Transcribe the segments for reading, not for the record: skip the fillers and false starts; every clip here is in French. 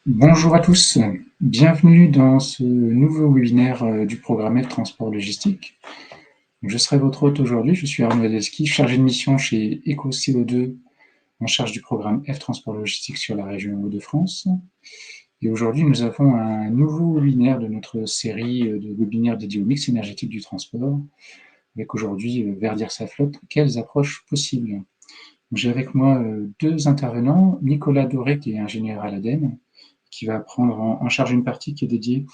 Bonjour à tous, bienvenue dans ce nouveau webinaire du programme F Transport Logistique. Je serai votre hôte aujourd'hui, je suis Arnaud Adelski, chargé de mission chez EcoCO2 en charge du programme F Transport Logistique sur la région Hauts-de-France. Et aujourd'hui, nous avons un nouveau webinaire de notre série de webinaires dédiés au mix énergétique du transport, avec aujourd'hui verdir sa flotte, quelles approches possibles. J'ai avec moi deux intervenants, Nicolas Doré qui est ingénieur à l'ADEME, qui va prendre en charge une partie qui est dédiée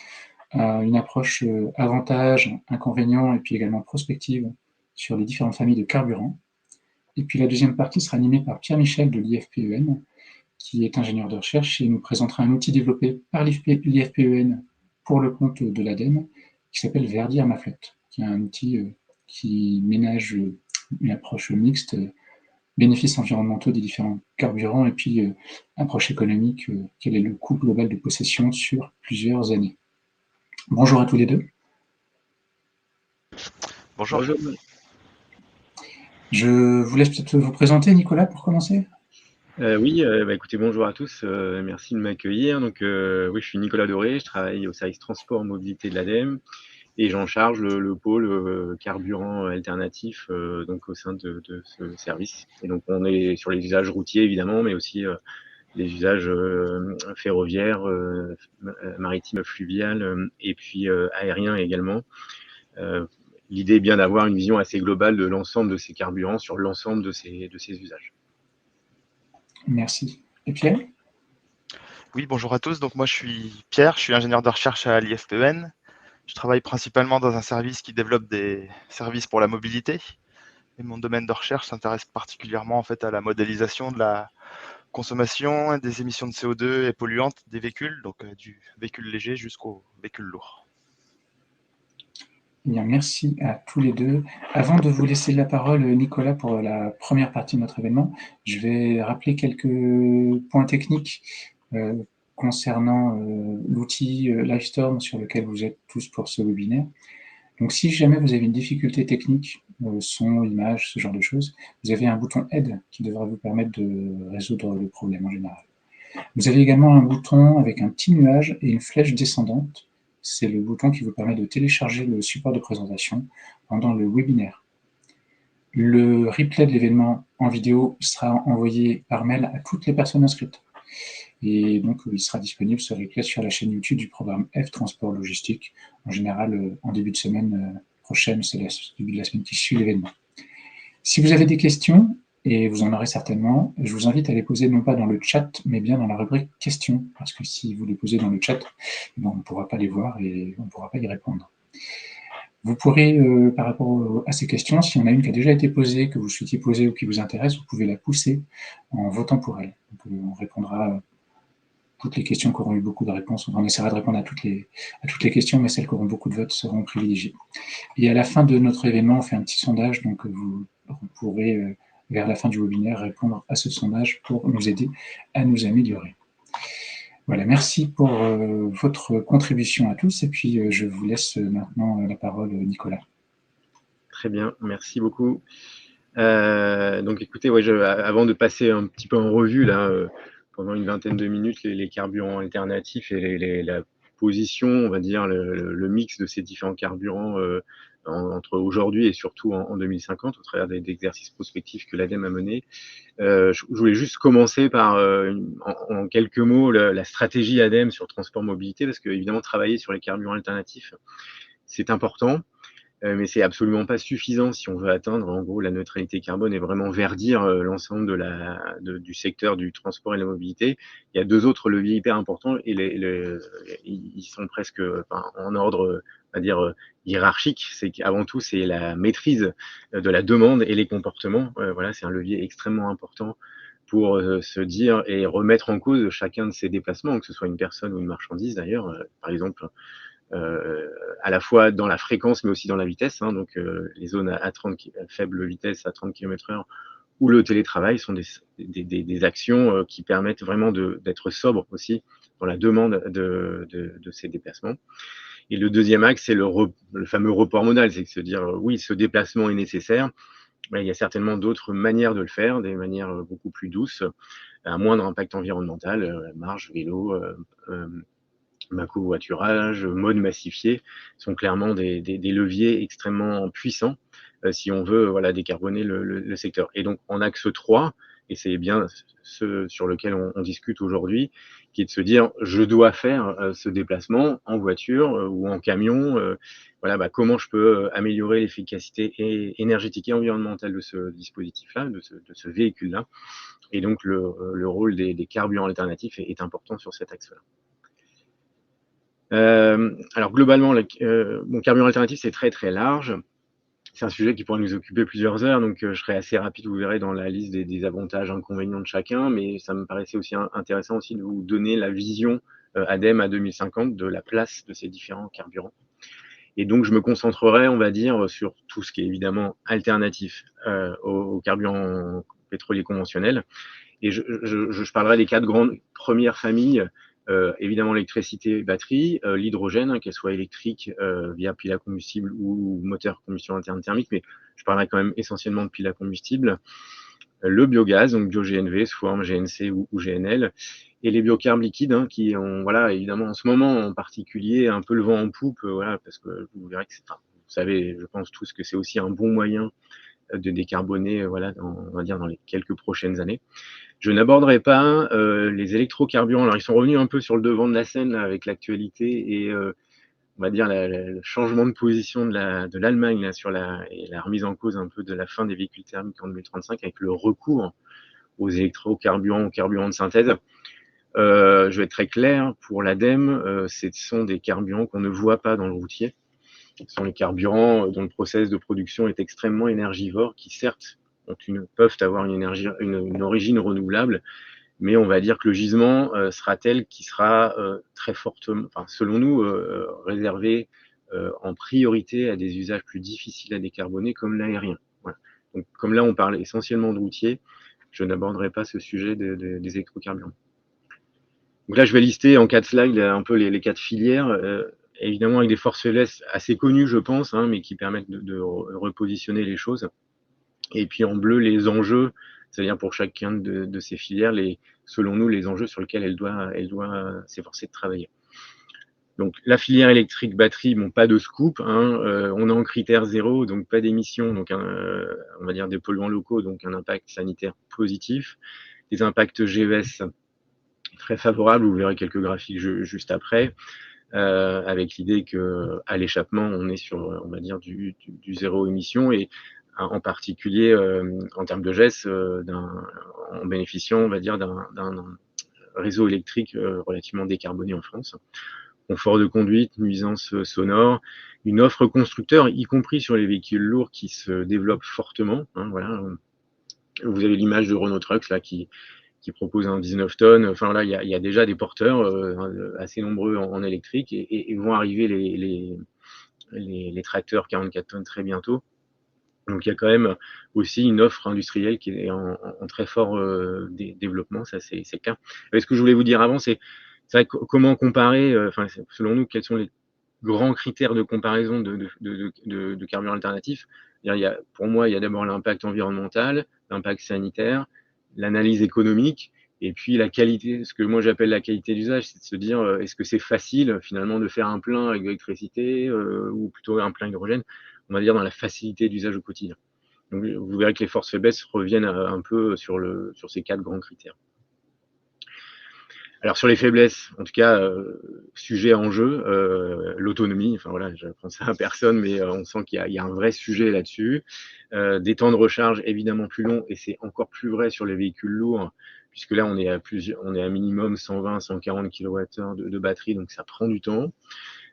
à une approche avantages, inconvénients et puis également prospective sur les différentes familles de carburants. Et puis la deuxième partie sera animée par Pierre-Michel de l'IFPEN, qui est ingénieur de recherche et nous présentera un outil développé par l'IFPEN pour le compte de l'ADEME qui s'appelle Verdir ma flotte, qui est un outil qui ménage une approche mixte, bénéfices environnementaux des différents carburants et puis approche économique, quel est le coût global de possession sur plusieurs années. Bonjour à tous les deux. Bonjour. Bonjour. Je vous laisse peut-être vous présenter, Nicolas, pour commencer. Oui, écoutez, bonjour à tous, merci de m'accueillir. Donc, oui, je suis Nicolas Doré, je travaille au service transport mobilité de l'ADEME et j'en charge le pôle carburant alternatif donc au sein de ce service. Et donc, on est sur les usages routiers évidemment, mais aussi les usages ferroviaires, maritimes, fluviales et puis aériens également. L'idée est bien d'avoir une vision assez globale de l'ensemble de ces carburants sur l'ensemble de ces usages. Merci. Et Pierre? Oui, bonjour à tous. Donc moi je suis Pierre, je suis ingénieur de recherche à l'IFPEN. Je travaille principalement dans un service qui développe des services pour la mobilité. Et mon domaine de recherche s'intéresse particulièrement en fait à la modélisation de la consommation et des émissions de CO2 et polluantes des véhicules, donc du véhicule léger jusqu'au véhicule lourd. Eh bien, merci à tous les deux. Avant de vous laisser la parole, Nicolas, pour la première partie de notre événement, je vais rappeler quelques points techniques euh, concernant l'outil Livestorm sur lequel vous êtes tous pour ce webinaire. Donc, si jamais vous avez une difficulté technique, son, image, ce genre de choses, vous avez un bouton aide qui devra vous permettre de résoudre le problème en général. Vous avez également un bouton avec un petit nuage et une flèche descendante. C'est le bouton qui vous permet de télécharger le support de présentation pendant le webinaire. Le replay de l'événement en vidéo sera envoyé par mail à toutes les personnes inscrites. Et donc, il sera disponible ce replay sur la chaîne YouTube du programme F Transport Logistique. En général, en début de semaine prochaine, c'est le début de la semaine qui suit l'événement. Si vous avez des questions, et vous en aurez certainement, je vous invite à les poser non pas dans le chat, mais bien dans la rubrique questions, parce que si vous les posez dans le chat, on ne pourra pas les voir et on ne pourra pas y répondre. Vous pourrez, par rapport à ces questions, s'il y en a une qui a déjà été posée, que vous souhaitiez poser ou qui vous intéresse, vous pouvez la pousser en votant pour elle. Donc, on répondra à toutes les questions qui auront eu beaucoup de réponses. On essaiera de répondre à toutes les questions, mais celles qui auront beaucoup de votes seront privilégiées. Et à la fin de notre événement, on fait un petit sondage, donc vous pourrez, vers la fin du webinaire, répondre à ce sondage pour nous aider à nous améliorer. Voilà, merci pour votre contribution à tous, et puis je vous laisse maintenant la parole, Nicolas. Très bien, merci beaucoup. Donc écoutez, ouais, avant de passer un petit peu en revue là, pendant une vingtaine de minutes les carburants alternatifs et la position, on va dire, le mix de ces différents carburants entre aujourd'hui et surtout en 2050 au travers d'exercices prospectifs que l'ADEME a menés. Je voulais juste commencer par, en quelques mots, la stratégie ADEME sur le transport mobilité, parce que évidemment travailler sur les carburants alternatifs, c'est important. Mais c'est absolument pas suffisant si on veut atteindre en gros la neutralité carbone et vraiment verdir l'ensemble du secteur du transport et de la mobilité. Il y a deux autres leviers hyper importants et ils sont presque en ordre, on va dire, hiérarchique. C'est qu'avant tout, c'est la maîtrise de la demande et les comportements. Voilà, c'est un levier extrêmement important pour se dire et remettre en cause chacun de ces déplacements, que ce soit une personne ou une marchandise d'ailleurs. Par exemple, à la fois dans la fréquence mais aussi dans la vitesse. Donc les zones à faible vitesse, à 30 km/h, ou le télétravail sont des actions qui permettent vraiment d'être sobre aussi dans la demande de ces déplacements. Et le deuxième axe, c'est le fameux report modal, c'est de se dire oui, ce déplacement est nécessaire, il y a certainement d'autres manières de le faire, des manières beaucoup plus douces, à moindre impact environnemental, marche, vélo, covoiturage, mode massifié, sont clairement des leviers extrêmement puissants si on veut voilà, décarboner le secteur. Et donc en axe 3, et c'est bien ce sur lequel on discute aujourd'hui, qui est de se dire je dois faire ce déplacement en voiture ou en camion. Voilà, bah, comment je peux améliorer l'efficacité énergétique et environnementale de ce dispositif-là, de ce véhicule-là. Et donc le rôle des carburants alternatifs est important sur cet axe-là. Alors globalement, mon carburant alternatif, c'est très, très large. C'est un sujet qui pourrait nous occuper plusieurs heures, donc je serai assez rapide, vous verrez dans la liste des avantages, inconvénients de chacun, mais ça me paraissait aussi intéressant aussi de vous donner la vision ADEME à 2050 de la place de ces différents carburants. Et donc je me concentrerai, on va dire, sur tout ce qui est évidemment alternatif aux carburants pétroliers conventionnels. Et je parlerai des 4 grandes premières familles. Évidemment l'électricité, batterie, l'hydrogène, hein, qu'elle soit électrique via pile à combustible ou moteur combustion interne thermique, mais je parlerai quand même essentiellement de pile à combustible, le biogaz, donc bio-GNV, sous forme GNC ou GNL, et les biocarbes liquides, hein, qui ont, voilà, évidemment en ce moment en particulier, un peu le vent en poupe, voilà, parce que vous verrez que vous savez, je pense tous que c'est aussi un bon moyen de décarboner, voilà, on va dire dans les quelques prochaines années. Je n'aborderai pas les électrocarburants. Alors, ils sont revenus un peu sur le devant de la scène là, avec l'actualité et on va dire le changement de position de l'Allemagne sur la remise en cause un peu de la fin des véhicules thermiques en 2035 avec le recours aux électrocarburants, aux carburants de synthèse. Je vais être très clair, pour l'ADEME, ce sont des carburants qu'on ne voit pas dans le routier. Ce sont les carburants dont le process de production est extrêmement énergivore, qui certes peuvent avoir une origine renouvelable, mais on va dire que le gisement sera tel qui sera très fortement, enfin, selon nous, réservé en priorité à des usages plus difficiles à décarboner, comme l'aérien. Voilà. Donc, comme là, on parle essentiellement de routier, je n'aborderai pas ce sujet des électrocarburants. Donc là, je vais lister en 4 slides un peu les 4 filières, évidemment avec des forces faiblesses assez connues, je pense, hein, mais qui permettent de repositionner les choses. Et puis en bleu, les enjeux, c'est-à-dire pour chacun de ces filières, selon nous, les enjeux sur lesquels elle doit s'efforcer de travailler. Donc la filière électrique batterie, bon, pas de scoop, hein, on est en critère 0, donc pas d'émissions, donc on va dire des polluants locaux, donc un impact sanitaire positif, des impacts GES très favorables, vous verrez quelques graphiques juste après, avec l'idée que à l'échappement, on est sur, on va dire, du zéro émission, et en particulier en termes de GES, en bénéficiant, on va dire, d'un réseau électrique relativement décarboné en France. Confort de conduite, nuisances sonores, une offre constructeur, y compris sur les véhicules lourds, qui se développe fortement. Hein, voilà. Vous avez l'image de Renault Trucks là, qui propose un 19 tonnes. Enfin là, il y a déjà des porteurs assez nombreux en électrique, et vont arriver les tracteurs 44 tonnes très bientôt. Donc il y a quand même aussi une offre industrielle qui est en très fort développement, ça c'est clair. Mais ce que je voulais vous dire avant, c'est vrai, comment comparer, enfin selon nous, quels sont les grands critères de comparaison de carburants alternatifs. Pour moi, il y a d'abord l'impact environnemental, l'impact sanitaire, l'analyse économique, et puis la qualité, ce que moi j'appelle la qualité d'usage, c'est de se dire est-ce que c'est facile finalement de faire un plein avec de l'électricité ou plutôt un plein hydrogène, on va dire dans la facilité d'usage au quotidien. Donc vous verrez que les forces faiblesses reviennent un peu sur ces 4 grands critères. Alors sur les faiblesses, en tout cas, sujet en jeu, l'autonomie, enfin voilà, je n'apprends ça à personne, mais on sent qu'il y a un vrai sujet là-dessus. Des temps de recharge évidemment plus longs, et c'est encore plus vrai sur les véhicules lourds, puisque là on est à minimum 120-140 kWh de batterie, donc ça prend du temps.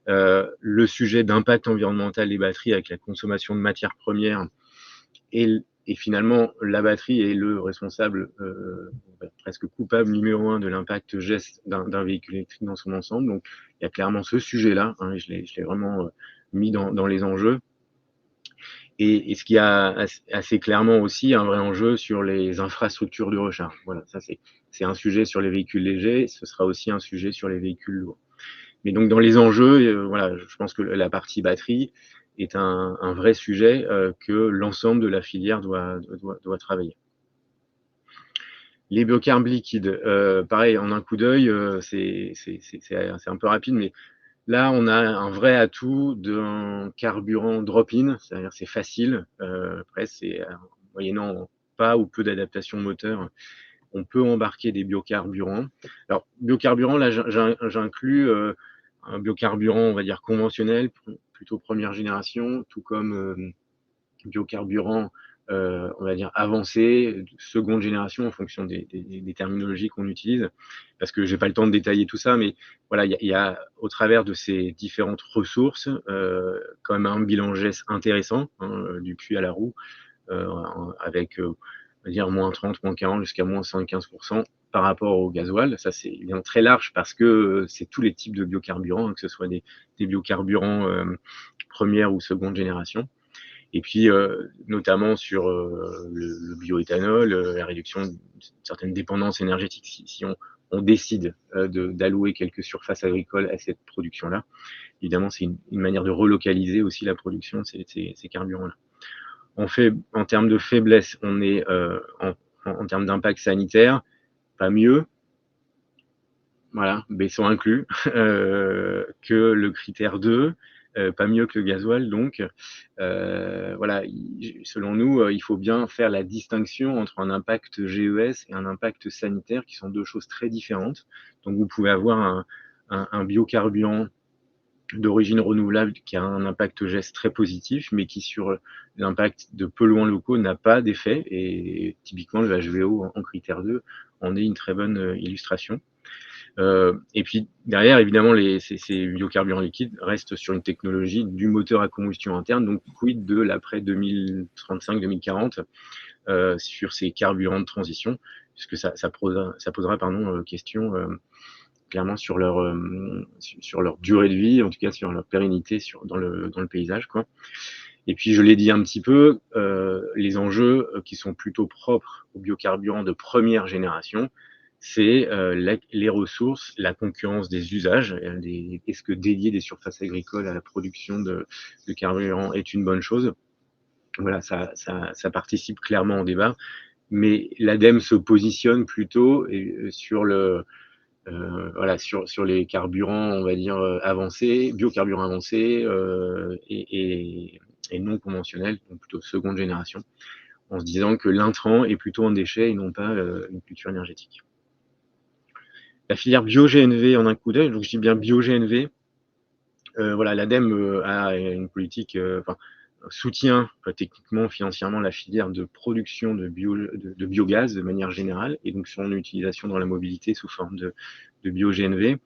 Le sujet d'impact environnemental des batteries avec la consommation de matières premières, et finalement, la batterie est le responsable presque coupable numéro 1 de l'impact GES d'un véhicule électrique dans son ensemble. Donc, il y a clairement ce sujet-là, hein, je l'ai vraiment mis dans les enjeux. Et ce qu'il y a assez clairement aussi un vrai enjeu sur les infrastructures de recharge. Voilà, ça c'est un sujet sur les véhicules légers, ce sera aussi un sujet sur les véhicules lourds. Mais donc dans les enjeux, voilà, je pense que la partie batterie est un vrai sujet que l'ensemble de la filière doit travailler. Les biocarbes liquides, pareil, en un coup d'œil, c'est un peu rapide, mais là, on a un vrai atout d'un carburant drop-in, c'est-à-dire c'est facile, après c'est moyennant pas ou peu d'adaptation moteur, on peut embarquer des biocarburants. Alors, biocarburant, là, j'inclus un biocarburant, on va dire, conventionnel, plutôt première génération, tout comme biocarburant, on va dire, avancé, seconde génération, en fonction des terminologies qu'on utilise, parce que j'ai pas le temps de détailler tout ça, mais voilà, il y a, au travers de ces différentes ressources, quand même un bilan GES intéressant, hein, du puits à la roue, avec on va dire moins 30, moins 40, jusqu'à moins 75% par rapport au gasoil. Ça, c'est évidemment très large parce que c'est tous les types de biocarburants, hein, que ce soit des biocarburants première ou seconde génération. Et puis, notamment sur le bioéthanol, la réduction d'une certaine dépendance énergétique, si on décide d'allouer quelques surfaces agricoles à cette production-là. Évidemment, c'est une manière de relocaliser aussi la production de ces carburants-là. En termes de faiblesse, on est en termes d'impact sanitaire, pas mieux, voilà, baissons inclus, que le critère 2, pas mieux que le gasoil. Donc, voilà, selon nous, il faut bien faire la distinction entre un impact GES et un impact sanitaire, qui sont deux choses très différentes. Donc, vous pouvez avoir un biocarburant d'origine renouvelable qui a un impact GES très positif, mais qui sur l'impact de polluants locaux n'a pas d'effet. Et typiquement, le HVO en critère 2 en est une très bonne illustration. Et puis derrière, évidemment, ces biocarburants liquides restent sur une technologie du moteur à combustion interne, donc quid de l'après 2035-2040 sur ces carburants de transition, puisque ça posera question clairement sur leur durée de vie, en tout cas sur leur pérennité dans le paysage, quoi. Et puis, je l'ai dit un petit peu, les enjeux qui sont plutôt propres aux biocarburants de première génération, c'est les ressources, la concurrence des usages. Est-ce que dédier des surfaces agricoles à la production de carburant est une bonne chose? Voilà, ça participe clairement au débat. Mais l'ADEME se positionne plutôt sur sur les carburants, on va dire, avancés, biocarburants avancés et non conventionnels, donc plutôt seconde génération, en se disant que l'intrant est plutôt un déchet et non pas une culture énergétique. La filière bio-GNV en un coup d'œil, donc je dis bien bio-GNV, voilà, l'ADEME a une politique, soutient techniquement, financièrement la filière de production de biogaz de manière générale, et donc son utilisation dans la mobilité sous forme de bio-GNV.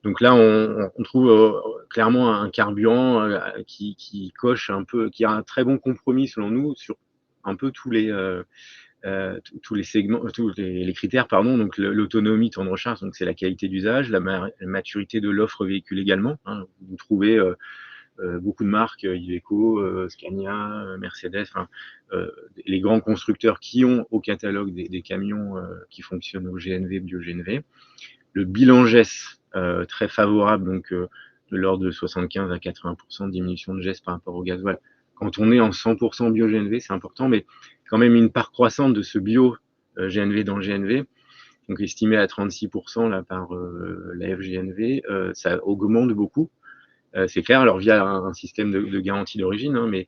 Donc là, on trouve clairement un carburant qui coche un peu, qui a un très bon compromis selon nous sur un peu tous les segments, tous les critères, pardon. Donc l'autonomie, temps de recharge, donc c'est la qualité d'usage, la maturité de l'offre véhicule également, hein. Vous trouvez beaucoup de marques, Iveco, Scania, Mercedes, les grands constructeurs qui ont au catalogue des camions qui fonctionnent au GNV, bio-GNV. Le bilan GES très favorable, donc de l'ordre de 75 à 80% de diminution de GES par rapport au gasoil. Quand on est en 100% bio-GNV, c'est important, mais quand même une part croissante de ce bio-GNV dans le GNV, donc estimé à 36% là, par la FGNV, ça augmente beaucoup. C'est clair, alors via un système de garantie d'origine, hein, mais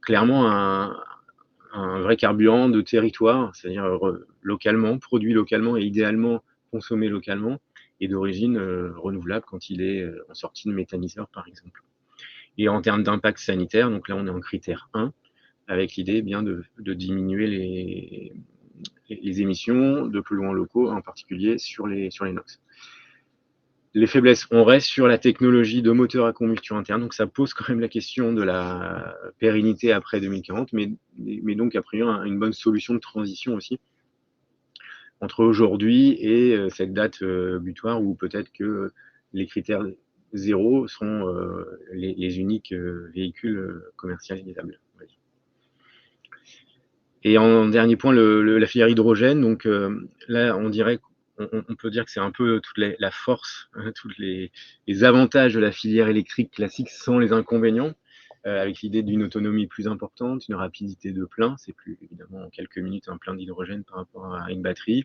clairement un vrai carburant de territoire, c'est-à-dire localement, produit localement et idéalement consommé localement, et d'origine renouvelable quand il est en sortie de méthaniseur, par exemple. Et en termes d'impact sanitaire, donc là on est en critère 1, avec l'idée bien de diminuer les émissions de polluants locaux, en particulier sur les NOx. Les faiblesses, on reste sur la technologie de moteur à combustion interne, donc ça pose quand même la question de la pérennité après 2040, mais donc a priori une bonne solution de transition aussi entre aujourd'hui et cette date butoir où peut-être que les critères 0 seront les uniques véhicules commercialisables. Et en dernier point, la filière hydrogène, donc là on dirait on peut dire que c'est un peu toute la force, tous les avantages de la filière électrique classique sans les inconvénients. avec l'idée d'une autonomie plus importante, une rapidité de plein, c'est plus évidemment en quelques minutes un plein d'hydrogène par rapport à une batterie,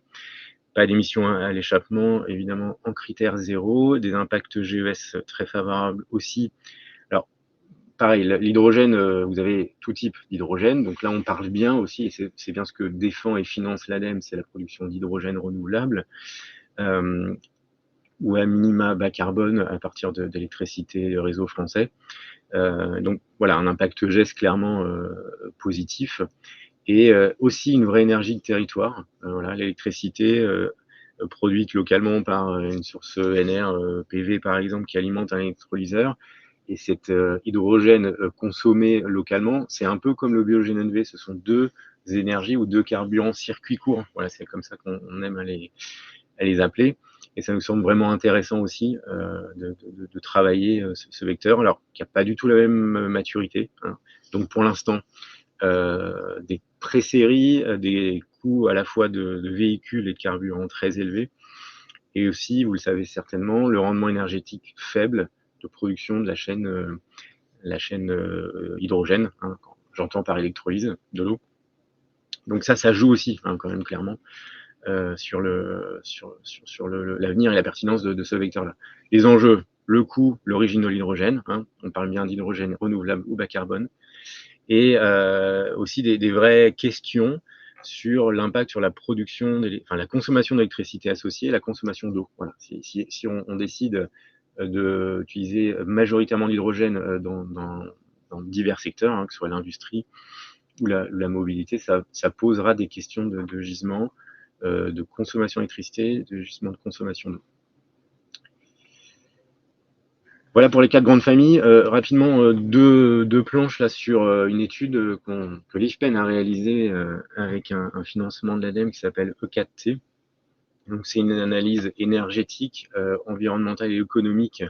pas d'émissions à l'échappement, évidemment en critère 0, des impacts GES très favorables aussi. Alors, pareil, l'hydrogène, vous avez tout type d'hydrogène, donc là on parle bien aussi, et c'est bien ce que défend et finance l'ADEME, c'est la production d'hydrogène renouvelable, ou à minima bas carbone à partir d'électricité réseau français. Donc voilà, un impact GES clairement positif, et aussi une vraie énergie de territoire. Voilà, l'électricité produite localement par une source NR PV par exemple qui alimente un électrolyseur, et cet hydrogène consommé localement, c'est un peu comme le biogène NV, ce sont deux énergies ou deux carburants circuits courts. Voilà, c'est comme ça qu'on aime à les appeler. Et ça nous semble vraiment intéressant aussi de travailler ce vecteur, alors qu'il n'y a pas du tout la même maturité, hein. Donc pour l'instant, des pré-séries, des coûts à la fois de véhicules et de carburant très élevés, et aussi, vous le savez certainement, le rendement énergétique faible de production de la chaîne hydrogène, hein, j'entends par électrolyse de l'eau. Donc ça joue aussi, hein, quand même clairement, sur l'avenir et la pertinence de ce vecteur-là. Les enjeux, le coût, l'origine de l'hydrogène, hein, on parle bien d'hydrogène renouvelable ou bas carbone, et aussi des vraies questions sur l'impact sur la production, la consommation d'électricité associée, la consommation d'eau. Voilà. Si on décide d'utiliser majoritairement l'hydrogène dans divers secteurs, hein, que ce soit l'industrie ou la mobilité, ça posera des questions de gisement, de consommation d'électricité, de gisement de consommation d'eau. Voilà pour les 4 grandes familles. Rapidement, deux planches là sur une étude que l'IFPEN a réalisée avec un financement de l'ADEME qui s'appelle E4T. Donc c'est une analyse énergétique, environnementale et économique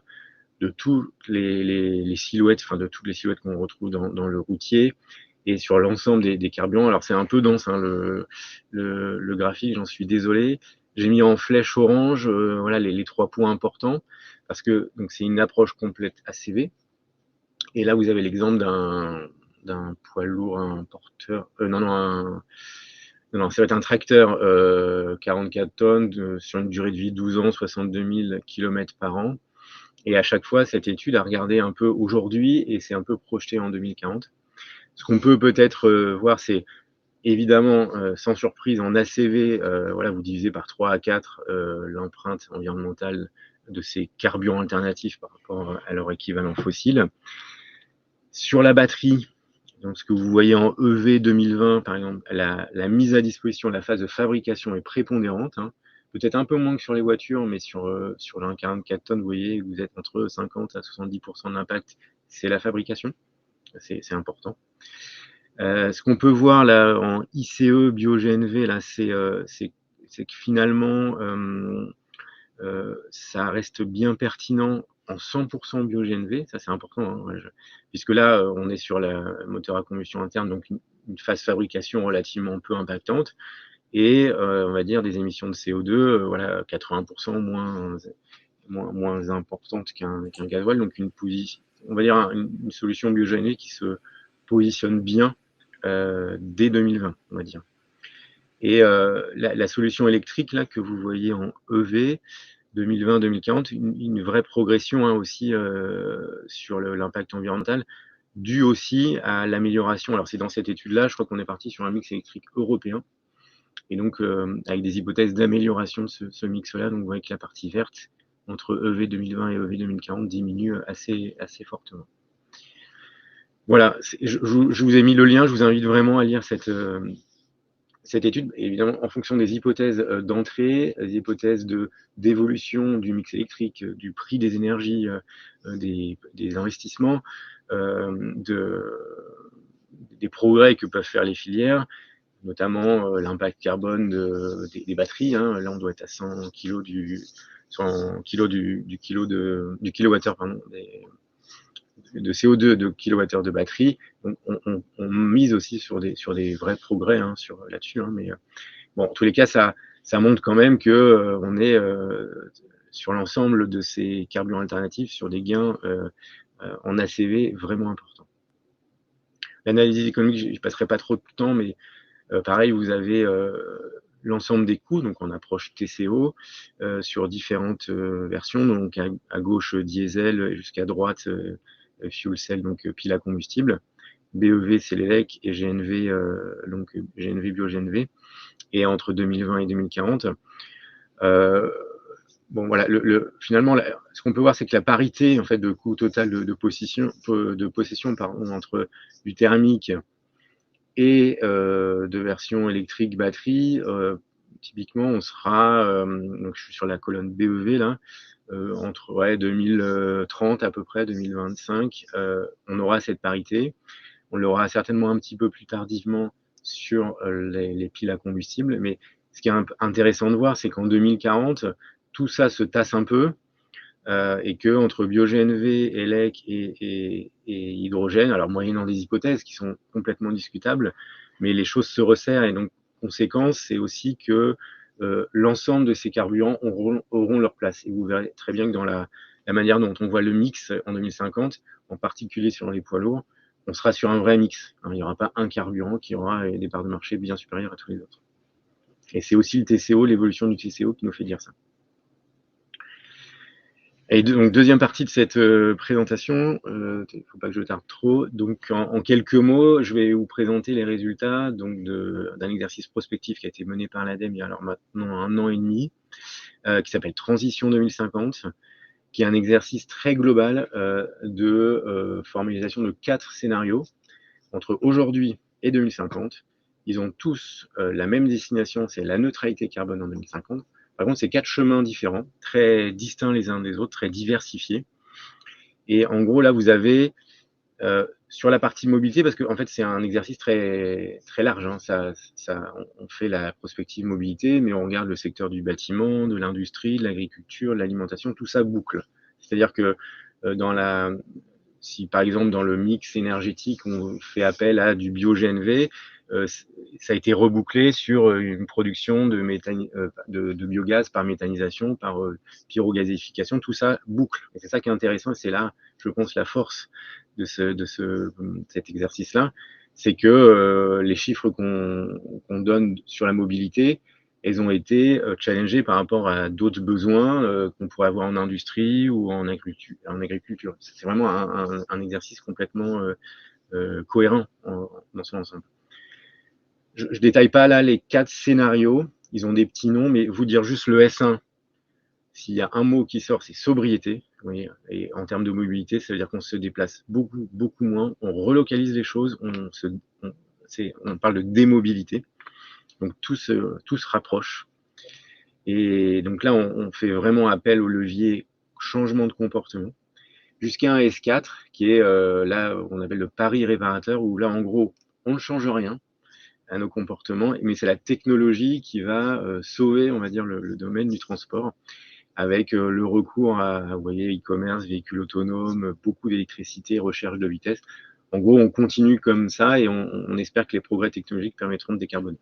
de toutes les silhouettes, enfin de toutes les silhouettes qu'on retrouve dans le routier et sur l'ensemble des carburants. Alors c'est un peu dense, hein, le graphique, j'en suis désolé. J'ai mis en flèche orange voilà, les 3 points importants, parce que c'est une approche complète ACV. Et là, vous avez l'exemple d'un poids lourd, un porteur, non, ça va être un tracteur 44 tonnes sur une durée de vie 12 ans, 62 000 km par an. Et à chaque fois, cette étude a regardé un peu aujourd'hui et c'est un peu projeté en 2040. Ce qu'on peut peut-être voir, c'est évidemment, sans surprise, en ACV, voilà, vous divisez par 3 à 4 l'empreinte environnementale de ces carburants alternatifs par rapport à leur équivalent fossile. Sur la batterie, donc ce que vous voyez en EV 2020, par exemple, la mise à disposition de la phase de fabrication est prépondérante, hein. Peut-être un peu moins que sur les voitures, mais sur le 44 tonnes, vous voyez, vous êtes entre 50 à 70% d'impact, c'est la fabrication, c'est important. Ce qu'on peut voir là en ICE, bio-GNV, là, c'est que finalement, ça reste bien pertinent en 100% bio-GNV, ça c'est important, hein, puisque là, on est sur la moteur à combustion interne, donc une phase fabrication relativement peu impactante, et on va dire des émissions de CO2, voilà, 80% moins importantes qu'un gasoil, donc on va dire une solution bio-GNV qui se positionne bien dès 2020, on va dire. Et la solution électrique là que vous voyez en EV 2020-2040, une vraie progression, hein, aussi sur l'impact environnemental, dû aussi à l'amélioration. Alors c'est dans cette étude-là, je crois qu'on est parti sur un mix électrique européen, et donc avec des hypothèses d'amélioration de ce mix-là. Donc vous voyez que la partie verte entre EV 2020 et EV 2040 diminue assez fortement. Voilà, je vous ai mis le lien, je vous invite vraiment à lire cette étude, évidemment en fonction des hypothèses d'entrée, des hypothèses d'évolution du mix électrique, du prix des énergies, des investissements, des progrès que peuvent faire les filières, notamment l'impact carbone des batteries, hein. Là on doit être à 100 kg du kilowattheure, pardon, de CO2 de kilowattheure de batterie. Donc on mise aussi sur des vrais progrès, hein, là-dessus, hein, mais bon, en tous les cas, ça montre quand même que on est sur l'ensemble de ces carburants alternatifs sur des gains en ACV vraiment importants. L'analyse économique, je ne passerai pas trop de temps, mais pareil, vous avez l'ensemble des coûts, donc en approche TCO, sur différentes versions, donc à gauche diesel jusqu'à droite fuel cell, donc pile à combustible. BEV, c'est l'ELEC, et GNV, donc GNV, bio-GNV, et entre 2020 et 2040. Bon, voilà, finalement, ce qu'on peut voir, c'est que la parité en fait, de coût total de possession entre du thermique et de version électrique batterie, typiquement, on sera, donc je suis sur la colonne BEV là, entre 2030 à peu près, 2025, on aura cette parité. On l'aura certainement un petit peu plus tardivement sur les piles à combustible, mais ce qui est intéressant de voir, c'est qu'en 2040, tout ça se tasse un peu, et que entre bio-GNV, ELEC et hydrogène, alors moyennant des hypothèses qui sont complètement discutables, mais les choses se resserrent, et donc conséquence, c'est aussi que l'ensemble de ces carburants auront leur place. Et vous verrez très bien que dans la manière dont on voit le mix en 2050, en particulier sur les poids lourds, on sera sur un vrai mix. Il n'y aura pas un carburant qui aura des parts de marché bien supérieures à tous les autres. Et c'est aussi le TCO, l'évolution du TCO qui nous fait dire ça. Et donc, deuxième partie de cette présentation, il ne faut pas que je tarde trop. Donc, en quelques mots, je vais vous présenter les résultats d'un exercice prospectif qui a été mené par l'ADEME il y a alors maintenant 1 an et demi, qui s'appelle Transition 2050, qui est un exercice très global de formalisation de 4 scénarios entre aujourd'hui et 2050. Ils ont tous la même destination, c'est la neutralité carbone en 2050. Par contre, c'est 4 chemins différents, très distincts les uns des autres, très diversifiés. Et en gros, là, vous avez sur la partie mobilité, parce qu'en fait, c'est un exercice très, très large. Hein. On fait la prospective mobilité, mais on regarde le secteur du bâtiment, de l'industrie, de l'agriculture, de l'alimentation, tout ça boucle. C'est-à-dire que si par exemple dans le mix énergétique, on fait appel à du bio-GNV, ça a été rebouclé sur une production de biogaz par méthanisation, par pyrogazéification, tout ça boucle. Et c'est ça qui est intéressant, et c'est là, je pense, la force de cet exercice-là, c'est que les chiffres qu'on donne sur la mobilité, elles ont été challengées par rapport à d'autres besoins qu'on pourrait avoir en industrie ou en agriculture. C'est vraiment un exercice complètement cohérent dans son ensemble. Je ne détaille pas là les 4 scénarios, ils ont des petits noms, mais vous dire juste le S1, s'il y a un mot qui sort, c'est sobriété. Oui, et en termes de mobilité, ça veut dire qu'on se déplace beaucoup, beaucoup moins, on relocalise les choses, on parle de démobilité. Donc tout se rapproche. Et donc là, on fait vraiment appel au levier changement de comportement. Jusqu'à un S4, qui est là, on appelle le pari réparateur, où là, en gros, on ne change rien à nos comportements, mais c'est la technologie qui va sauver, on va dire, le domaine du transport, avec le recours à, vous voyez, e-commerce, véhicules autonomes, beaucoup d'électricité, recherche de vitesse. En gros, on continue comme ça et on espère que les progrès technologiques permettront de décarboner.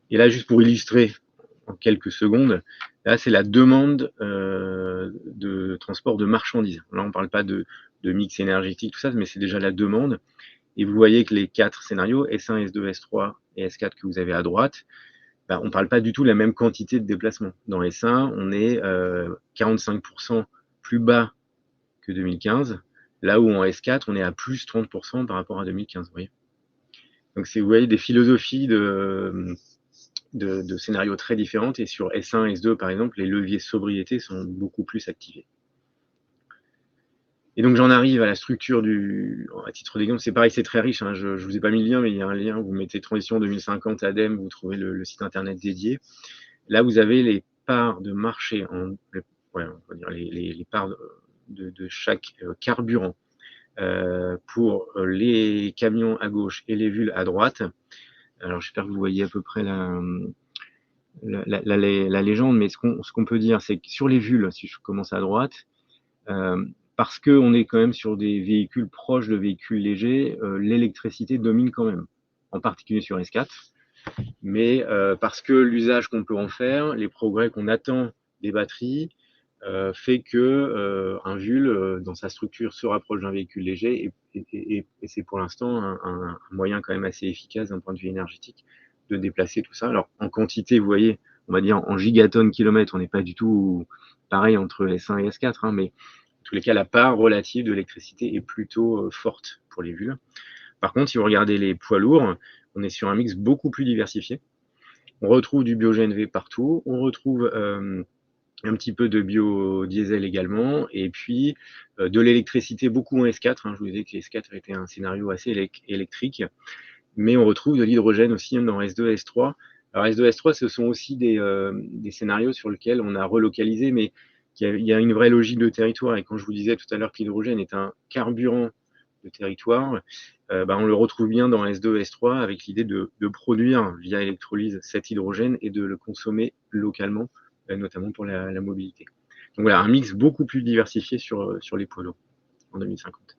Et là, juste pour illustrer en quelques secondes, là, c'est la demande de transport de marchandises. Là, on ne parle pas de mix énergétique, tout ça, mais c'est déjà la demande. Et vous voyez que les 4 scénarios, S1, S2, S3 et S4 que vous avez à droite, on ne parle pas du tout de la même quantité de déplacement. Dans S1, on est 45% plus bas que 2015, là où en S4, on est à plus 30% par rapport à 2015. Vous voyez. Donc, vous voyez des philosophies de scénarios très différentes, et sur S1, S2, par exemple, les leviers sobriété sont beaucoup plus activés. Et donc, j'en arrive à la structure à titre d'exemple, c'est pareil, c'est très riche, hein, je ne vous ai pas mis le lien, mais il y a un lien, vous mettez Transition 2050 ADEME, vous trouvez le site internet dédié. Là, vous avez les parts de marché, on va dire les parts de chaque carburant pour les camions à gauche et les vulles à droite. Alors, j'espère que vous voyez à peu près la légende, mais ce qu'on peut dire, c'est que sur les vulles, si je commence à droite, parce qu'on est quand même sur des véhicules proches de véhicules légers, l'électricité domine quand même, en particulier sur S4, mais parce que l'usage qu'on peut en faire, les progrès qu'on attend des batteries, fait que un VUL, dans sa structure, se rapproche d'un véhicule léger et c'est pour l'instant un moyen quand même assez efficace d'un point de vue énergétique de déplacer tout ça. Alors en quantité, vous voyez, on va dire en gigatonnes kilomètres, on n'est pas du tout pareil entre S1 et S4, hein, mais en tous les cas, la part relative de l'électricité est plutôt forte pour les VUL. Par contre, si vous regardez les poids lourds, on est sur un mix beaucoup plus diversifié. On retrouve du bio-GNV partout, on retrouve un petit peu de biodiesel également, et puis de l'électricité beaucoup en S4. Hein. Je vous disais que les S4 était un scénario assez électrique, mais on retrouve de l'hydrogène aussi dans S2 et S3. Alors S2 et S3, ce sont aussi des scénarios sur lesquels on a relocalisé, mais il y a une vraie logique de territoire. Et quand je vous disais tout à l'heure que l'hydrogène est un carburant de territoire, on le retrouve bien dans S2 et S3 avec l'idée de produire via électrolyse cet hydrogène et de le consommer localement, notamment pour la mobilité. Donc voilà, un mix beaucoup plus diversifié sur les poids lourds en 2050.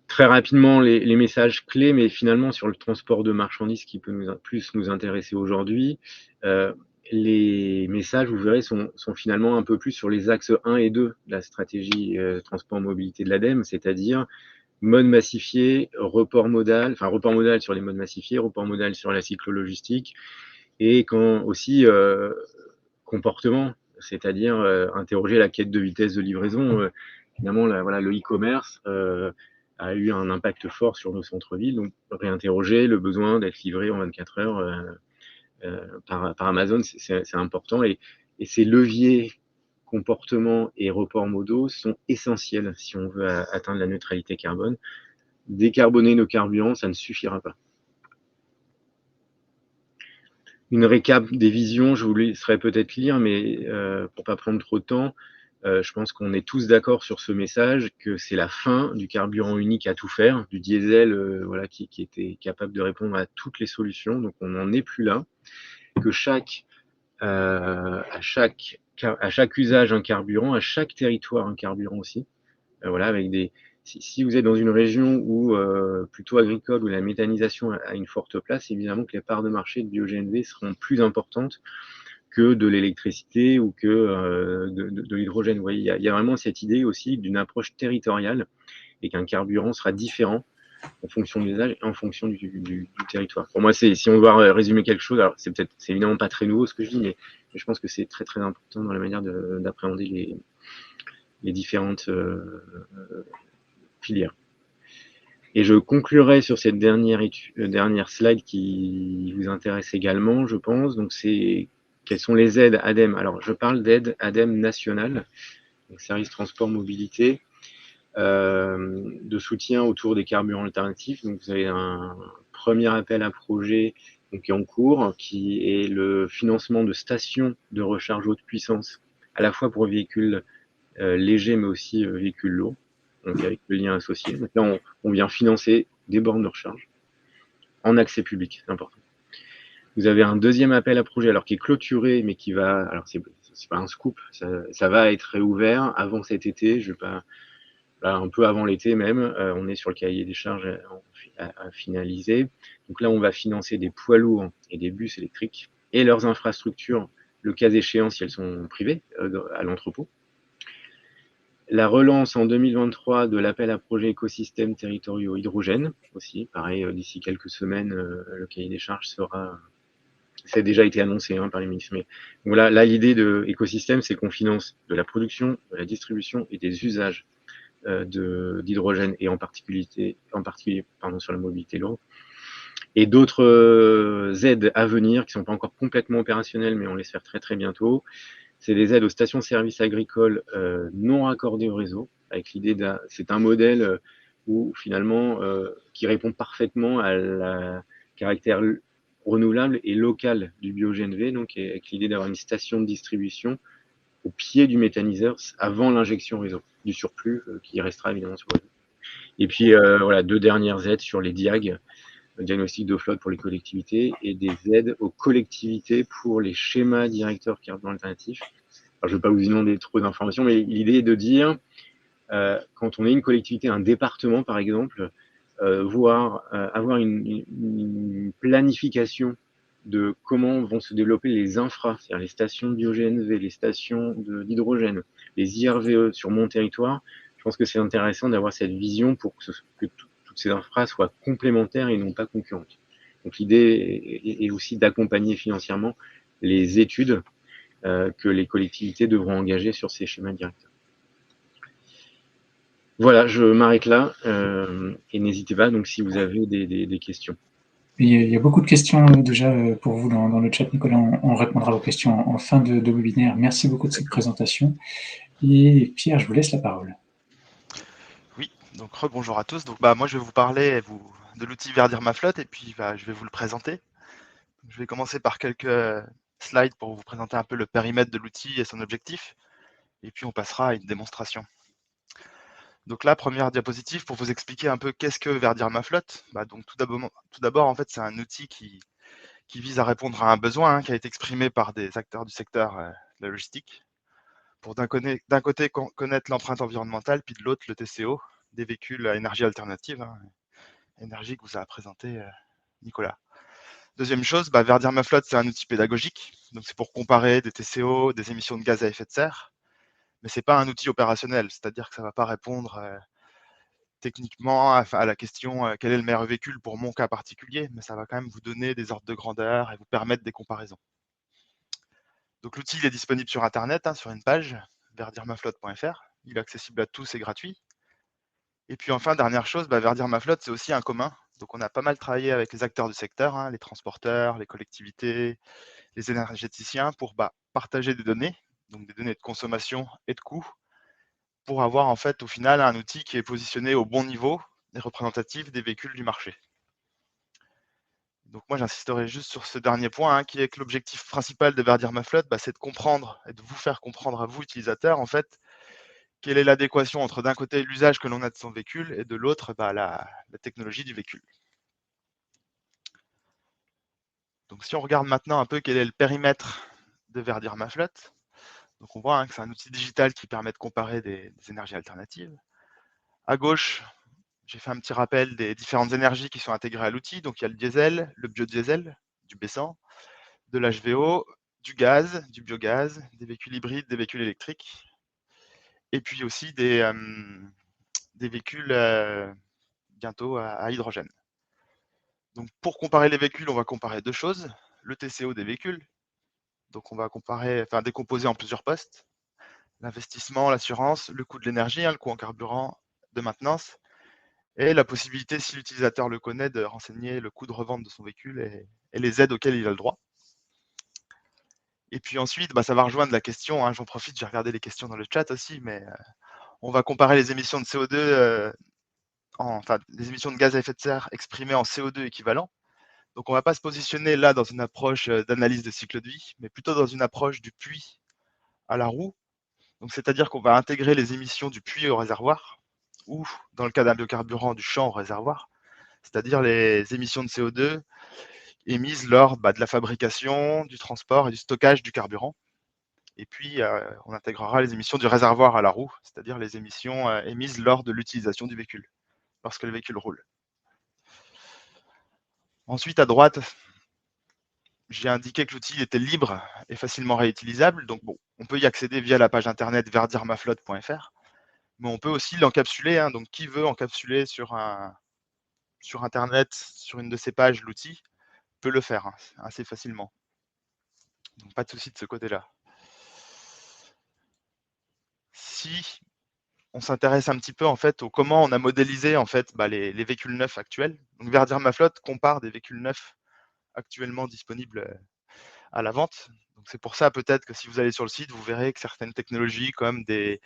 Très rapidement, les messages clés, mais finalement sur le transport de marchandises qui peut plus nous intéresser aujourd'hui, les messages, vous verrez, sont finalement un peu plus sur les axes 1 et 2 de la stratégie transport mobilité de l'ADEME, c'est-à-dire mode massifié, report modal sur les modes massifiés, report modal sur la cyclo-logistique, et quand aussi comportement, c'est-à-dire interroger la quête de vitesse de livraison. Finalement, le e-commerce a eu un impact fort sur nos centres-villes, donc réinterroger le besoin d'être livré en 24 heures par Amazon, c'est important, et ces leviers comportement et reports modaux sont essentiels si on veut atteindre la neutralité carbone. Décarboner nos carburants, ça ne suffira pas. Une récap des visions, je vous laisserai peut-être lire, mais pour pas prendre trop de temps, je pense qu'on est tous d'accord sur ce message, que c'est la fin du carburant unique à tout faire, du diesel qui était capable de répondre à toutes les solutions, donc on n'en est plus là, que à chaque usage un carburant, à chaque territoire un carburant aussi, avec si vous êtes dans une région où plutôt agricole où la méthanisation a une forte place, évidemment que les parts de marché de bio-GNV seront plus importantes que de l'électricité ou que de l'hydrogène. Vous voyez, il y a vraiment cette idée aussi d'une approche territoriale et qu'un carburant sera différent en fonction de l'usage et en fonction du territoire. Pour moi, si on doit résumer quelque chose, alors c'est évidemment pas très nouveau ce que je dis, mais je pense que c'est très très important dans la manière d'appréhender les différentes filières. Et je conclurai sur cette dernière slide qui vous intéresse également, je pense. Donc, quelles sont les aides ADEME? Alors, je parle d'aide ADEME nationale, donc service transport mobilité, de soutien autour des carburants alternatifs. Donc, vous avez un premier appel à projet qui est en cours, qui est le financement de stations de recharge haute puissance, à la fois pour véhicules légers, mais aussi véhicules lourds, donc avec le lien associé. Donc là, on vient financer des bornes de recharge en accès public, c'est important. Vous avez un deuxième appel à projet, alors qui est clôturé, mais qui va, alors c'est pas un scoop, ça va être réouvert avant cet été, un peu avant l'été même, on est sur le cahier des charges à finaliser. Donc là, on va financer des poids lourds et des bus électriques et leurs infrastructures, le cas échéant si elles sont privées, à l'entrepôt. La relance en 2023 de l'appel à projet écosystèmes territoriaux hydrogène aussi, pareil, d'ici quelques semaines, le cahier des charges ça a déjà été annoncé par les ministres. Mais voilà, là l'idée de écosystème, c'est qu'on finance de la production, de la distribution et des usages d'hydrogène, et en particulier sur la mobilité lourde. Et d'autres aides à venir qui ne sont pas encore complètement opérationnelles, mais on les faire très très bientôt. C'est des aides aux stations-service agricoles non raccordées au réseau, avec l'idée c'est un modèle où finalement qui répond parfaitement à la caractère renouvelable et local du bio-GNV, donc avec l'idée d'avoir une station de distribution au pied du méthaniseur avant l'injection réseau, du surplus qui restera évidemment sur le réseau. Et puis deux dernières aides sur les DIAG, le diagnostic de flotte pour les collectivités, et des aides aux collectivités pour les schémas directeurs carburants alternatifs. Alors, je ne vais pas vous demander trop d'informations, mais l'idée est de dire, quand on est une collectivité, un département par exemple, avoir une planification de comment vont se développer les infras, c'est-à-dire les stations de bio-GNV, les stations d'hydrogène, les IRVE sur mon territoire. Je pense que c'est intéressant d'avoir cette vision pour que toutes ces infras soient complémentaires et non pas concurrentes. Donc l'idée est aussi d'accompagner financièrement les études que les collectivités devront engager sur ces schémas directeurs. Voilà, je m'arrête là et n'hésitez pas donc si vous avez des questions. Il y a beaucoup de questions déjà pour vous dans le chat, Nicolas. On répondra aux questions en fin de webinaire. Merci beaucoup de cette présentation. Et Pierre, je vous laisse la parole. Oui, donc rebonjour à tous. Donc moi je vais vous parler de l'outil Verdir ma flotte et puis je vais vous le présenter. Je vais commencer par quelques slides pour vous présenter un peu le périmètre de l'outil et son objectif. Et puis on passera à une démonstration. Donc là, première diapositive pour vous expliquer un peu qu'est-ce que Verdir ma flotte. Donc tout d'abord, en fait, c'est un outil qui vise à répondre à un besoin qui a été exprimé par des acteurs du secteur de la logistique, pour d'un côté connaître l'empreinte environnementale, puis de l'autre le TCO des véhicules à énergie alternative, énergie que vous a présenté Nicolas. Deuxième chose, Verdir ma flotte, c'est un outil pédagogique, donc c'est pour comparer des TCO, des émissions de gaz à effet de serre, mais c'est pas un outil opérationnel, c'est-à-dire que ça va pas répondre techniquement à la question quel est le meilleur véhicule pour mon cas particulier, mais ça va quand même vous donner des ordres de grandeur et vous permettre des comparaisons. Donc l'outil est disponible sur Internet, sur une page, verdirmaflotte.fr. Il est accessible à tous et gratuit. Et puis enfin, dernière chose, Verdir ma flotte, c'est aussi un commun. Donc on a pas mal travaillé avec les acteurs du secteur, les transporteurs, les collectivités, les énergéticiens, pour partager des données, donc des données de consommation et de coûts, pour avoir en fait au final un outil qui est positionné au bon niveau et représentatif des véhicules du marché. Donc moi j'insisterai juste sur ce dernier point, qui est que l'objectif principal de Verdir ma flotte, c'est de comprendre et de vous faire comprendre à vous utilisateurs en fait quelle est l'adéquation entre d'un côté l'usage que l'on a de son véhicule et de l'autre la technologie du véhicule. Donc si on regarde maintenant un peu quel est le périmètre de Verdir ma flotte, donc on voit que c'est un outil digital qui permet de comparer des énergies alternatives. À gauche, j'ai fait un petit rappel des différentes énergies qui sont intégrées à l'outil. Donc il y a le diesel, le biodiesel, du B100, de l'HVO, du gaz, du biogaz, des véhicules hybrides, des véhicules électriques, et puis aussi des véhicules bientôt à hydrogène. Donc pour comparer les véhicules, on va comparer deux choses. Le TCO des véhicules, donc on va décomposer en plusieurs postes. L'investissement, l'assurance, le coût de l'énergie, le coût en carburant de maintenance, et la possibilité, si l'utilisateur le connaît, de renseigner le coût de revente de son véhicule et les aides auxquelles il a le droit. Et puis ensuite, ça va rejoindre la question, j'en profite, j'ai regardé les questions dans le chat aussi, mais on va comparer les émissions de CO2, les émissions de gaz à effet de serre exprimées en CO2 équivalent. Donc on ne va pas se positionner là dans une approche d'analyse de cycle de vie, mais plutôt dans une approche du puits à la roue. Donc c'est-à-dire qu'on va intégrer les émissions du puits au réservoir, ou dans le cas d'un biocarburant, du champ au réservoir, c'est-à-dire les émissions de CO2 émises lors de la fabrication, du transport et du stockage du carburant. Et puis, on intégrera les émissions du réservoir à la roue, c'est-à-dire les émissions émises lors de l'utilisation du véhicule, lorsque le véhicule roule. Ensuite, à droite, j'ai indiqué que l'outil était libre et facilement réutilisable. Donc, on peut y accéder via la page internet verdirmaflotte.fr, mais on peut aussi l'encapsuler. Donc, qui veut encapsuler sur Internet, sur une de ces pages, l'outil, peut le faire assez facilement. Donc, pas de souci de ce côté-là. Si on s'intéresse un petit peu au comment on a modélisé les véhicules neufs actuels. Donc Verdir ma flotte compare des véhicules neufs actuellement disponibles à la vente. Donc c'est pour ça peut-être que si vous allez sur le site, vous verrez que certaines technologies comme des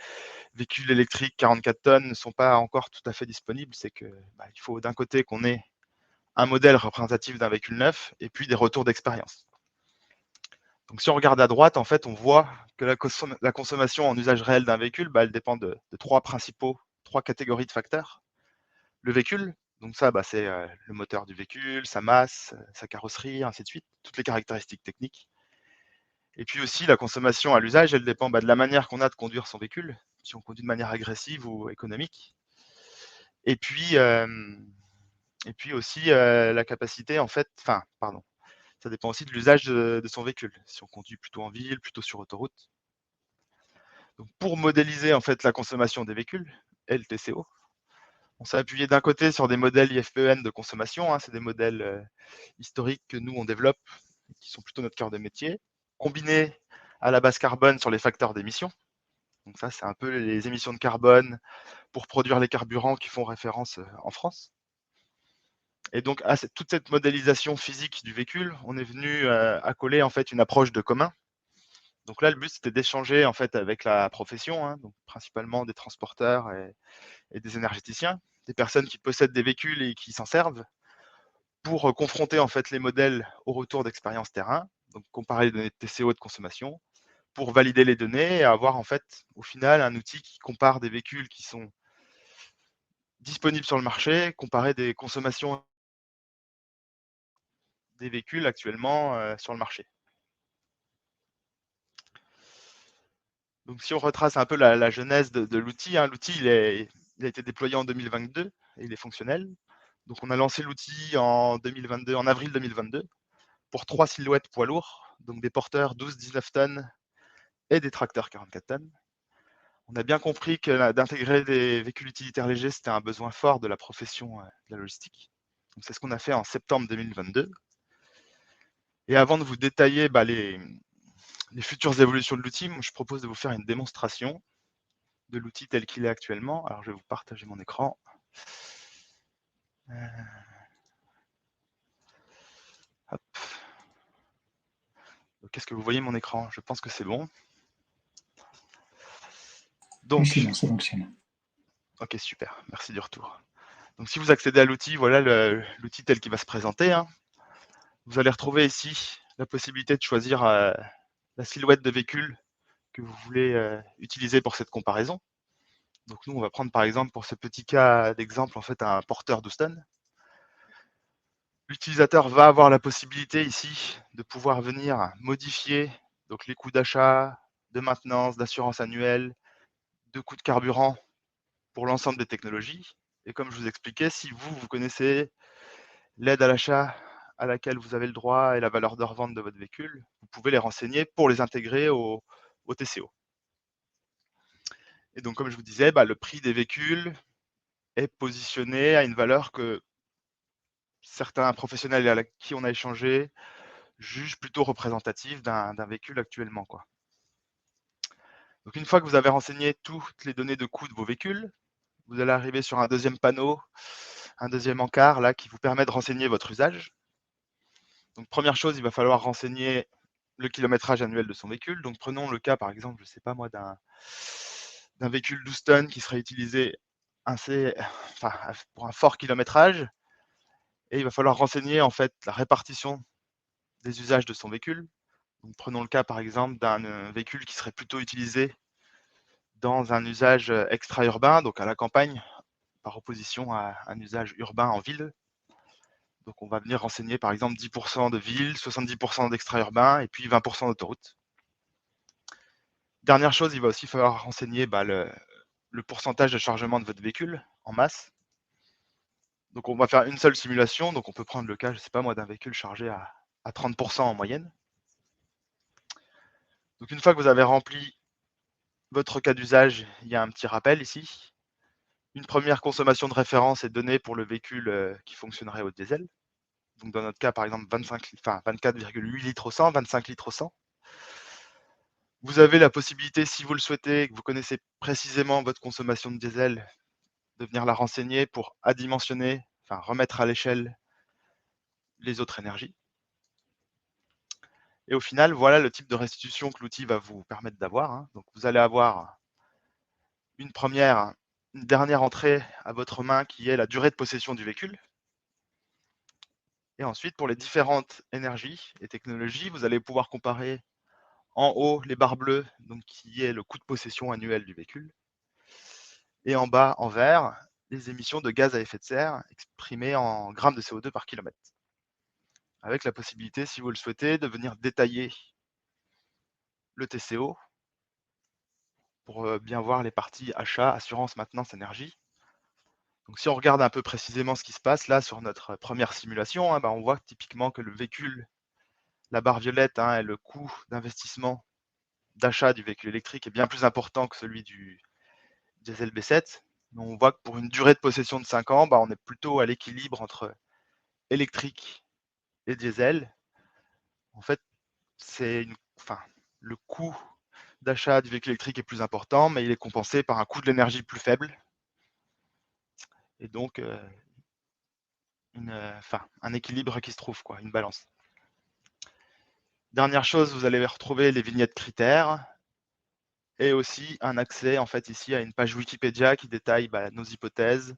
véhicules électriques 44 tonnes ne sont pas encore tout à fait disponibles. C'est que il faut d'un côté qu'on ait un modèle représentatif d'un véhicule neuf et puis des retours d'expérience. Donc si on regarde à droite, en fait, on voit que la consommation en usage réel d'un véhicule, elle dépend de trois catégories de facteurs. Le véhicule, donc ça, c'est le moteur du véhicule, sa masse, sa carrosserie, ainsi de suite, toutes les caractéristiques techniques. Et puis aussi, la consommation à l'usage, elle dépend de la manière qu'on a de conduire son véhicule, si on conduit de manière agressive ou économique. Et puis aussi la capacité, ça Ça dépend aussi de l'usage de son véhicule, si on conduit plutôt en ville, plutôt sur autoroute. Donc, pour modéliser en fait la consommation des véhicules et le TCO, on s'est appuyé d'un côté sur des modèles IFPEN de consommation, hein, c'est des modèles historiques que nous on développe, qui sont plutôt notre cœur de métier, combinés à la base carbone sur les facteurs d'émission. Donc ça, c'est un peu les émissions de carbone pour produire les carburants qui font référence en France. Et donc, à toute cette modélisation physique du véhicule, on est venu accoler en fait une approche de commun. Donc là, le but, c'était d'échanger en fait avec la profession, hein, donc principalement des transporteurs et des énergéticiens, des personnes qui possèdent des véhicules et qui s'en servent, pour confronter en fait les modèles au retour d'expérience terrain, donc comparer les données de TCO et de consommation, pour valider les données et avoir en fait au final un outil qui compare des véhicules qui sont disponibles sur le marché, comparer des consommations des véhicules actuellement sur le marché. Donc si on retrace un peu la genèse de l'outil, hein, l'outil il a été déployé en 2022 et il est fonctionnel. Donc on a lancé l'outil en avril 2022, pour 3 silhouettes poids lourds, donc des porteurs 12-19 tonnes et des tracteurs 44 tonnes. On a bien compris que d'intégrer des véhicules utilitaires légers, c'était un besoin fort de la profession de la logistique. Donc c'est ce qu'on a fait en septembre 2022. Et avant de vous détailler les futures évolutions de l'outil, je propose de vous faire une démonstration de l'outil tel qu'il est actuellement. Alors je vais vous partager mon écran. Hop. Est-ce que vous voyez mon écran? Je pense que c'est bon. Oui, c'est Donc, bon, ça fonctionne. ok, super, merci du retour. Donc si vous accédez à l'outil, voilà l'outil tel qu'il va se présenter, hein. Vous allez retrouver ici la possibilité de choisir la silhouette de véhicule que vous voulez utiliser pour cette comparaison. Donc nous, on va prendre par exemple pour ce petit cas d'exemple en fait un porteur 12 tonnes. L'utilisateur va avoir la possibilité ici de pouvoir venir modifier donc les coûts d'achat, de maintenance, d'assurance annuelle, de coûts de carburant pour l'ensemble des technologies. Et comme je vous expliquais, si vous connaissez l'aide à l'achat à laquelle vous avez le droit et la valeur de revente de votre véhicule, vous pouvez les renseigner pour les intégrer au TCO. Et donc, comme je vous disais, le prix des véhicules est positionné à une valeur que certains professionnels avec qui on a échangé jugent plutôt représentative d'un véhicule actuellement, quoi. Donc, une fois que vous avez renseigné toutes les données de coût de vos véhicules, vous allez arriver sur un deuxième panneau, un deuxième encart là, qui vous permet de renseigner votre usage. Donc, première chose, il va falloir renseigner le kilométrage annuel de son véhicule. Donc, prenons le cas, par exemple, je ne sais pas moi, d'un véhicule 12 tonnes qui serait utilisé pour un fort kilométrage. Et il va falloir renseigner en fait la répartition des usages de son véhicule. Donc, prenons le cas, par exemple, d'un véhicule qui serait plutôt utilisé dans un usage extra-urbain, donc à la campagne, par opposition à un usage urbain en ville. Donc, on va venir renseigner, par exemple, 10% de ville, 70% d'extra-urbain et puis 20% d'autoroute. Dernière chose, il va aussi falloir renseigner le pourcentage de chargement de votre véhicule en masse. Donc, on va faire une seule simulation. Donc, on peut prendre le cas, je ne sais pas moi, d'un véhicule chargé à 30% en moyenne. Donc, une fois que vous avez rempli votre cas d'usage, il y a un petit rappel ici. Une première consommation de référence est donnée pour le véhicule qui fonctionnerait au diesel. Donc, dans notre cas, par exemple, 24,8 litres au 100, 25 litres au 100. Vous avez la possibilité, si vous le souhaitez, que vous connaissez précisément votre consommation de diesel, de venir la renseigner pour adimensionner, remettre à l'échelle les autres énergies. Et au final, voilà le type de restitution que l'outil va vous permettre d'avoir, hein. Donc, vous allez avoir une dernière entrée à votre main qui est la durée de possession du véhicule. Et ensuite, pour les différentes énergies et technologies, vous allez pouvoir comparer en haut les barres bleues, donc qui est le coût de possession annuel du véhicule, et en bas, en vert, les émissions de gaz à effet de serre exprimées en grammes de CO2 par kilomètre. Avec la possibilité, si vous le souhaitez, de venir détailler le TCO pour bien voir les parties achat, assurance, maintenance, énergie. Donc si on regarde un peu précisément ce qui se passe là sur notre première simulation, hein, on voit typiquement que le véhicule la barre violette est le coût d'investissement d'achat du véhicule électrique est bien plus important que celui du diesel B7. Mais on voit que pour une durée de possession de 5 ans, on est plutôt à l'équilibre entre électrique et diesel. En fait, le coût d'achat du véhicule électrique est plus important, mais il est compensé par un coût de l'énergie plus faible. Et donc, un équilibre qui se trouve, une balance. Dernière chose, vous allez retrouver les vignettes critères et aussi un accès ici à une page Wikipédia qui détaille nos hypothèses,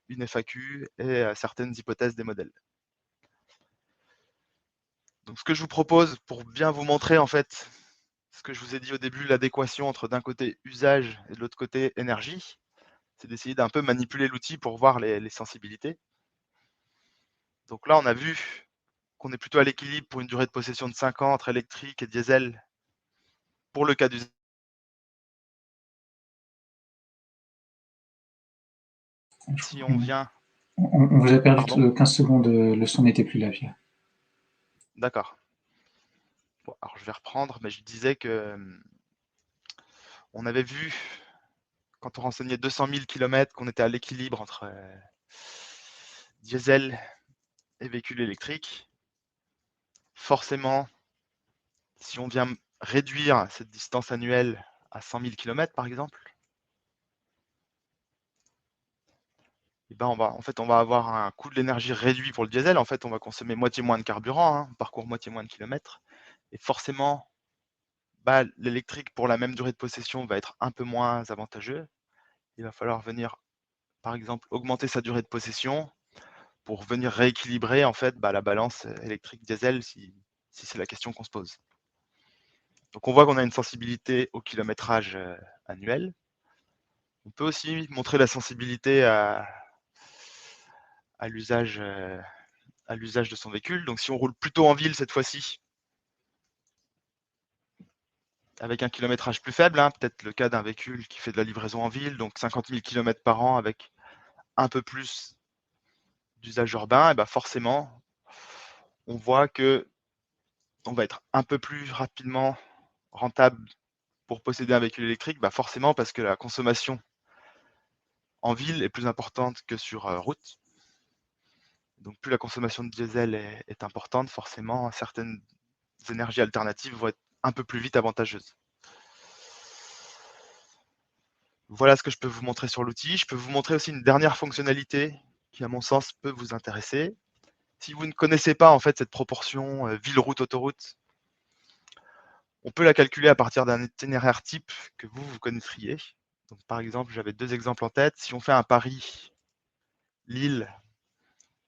une FAQ et certaines hypothèses des modèles. Donc ce que je vous propose pour bien vous montrer ce que je vous ai dit au début, l'adéquation entre d'un côté usage et de l'autre côté énergie, c'est d'essayer d'un peu manipuler l'outil pour voir les sensibilités. Donc là, on a vu qu'on est plutôt à l'équilibre pour une durée de possession de 5 ans entre électrique et diesel pour le cas d'usage. Si on vient... On vous a perdu 15 secondes, le son n'était plus là, Pierre. D'accord. Bon, alors je vais reprendre, mais je disais que on avait vu, quand on renseignait 200 000 km, qu'on était à l'équilibre entre diesel et véhicule électrique. Forcément, si on vient réduire cette distance annuelle à 100 000 km, par exemple, on va avoir un coût de l'énergie réduit pour le diesel. En fait, on va consommer moitié moins de carburant, on parcourt moitié moins de kilomètres. Et forcément, l'électrique, pour la même durée de possession, va être un peu moins avantageux. Il va falloir venir, par exemple, augmenter sa durée de possession pour venir rééquilibrer la balance électrique-diesel si c'est la question qu'on se pose. Donc on voit qu'on a une sensibilité au kilométrage annuel. On peut aussi montrer la sensibilité à l'usage de son véhicule. Donc si on roule plutôt en ville cette fois-ci, avec un kilométrage plus faible, peut-être le cas d'un véhicule qui fait de la livraison en ville, donc 50 000 km par an avec un peu plus d'usage urbain, et forcément, on voit que on va être un peu plus rapidement rentable pour posséder un véhicule électrique, forcément parce que la consommation en ville est plus importante que sur route. Donc plus la consommation de diesel est importante, forcément certaines énergies alternatives vont être un peu plus vite avantageuses. Voilà ce que je peux vous montrer sur l'outil. Je peux vous montrer aussi une dernière fonctionnalité qui, à mon sens, peut vous intéresser. Si vous ne connaissez pas cette proportion ville-route-autoroute, on peut la calculer à partir d'un itinéraire type que vous connaîtriez. Donc, par exemple, j'avais 2 exemples en tête. Si on fait un Paris-Lille,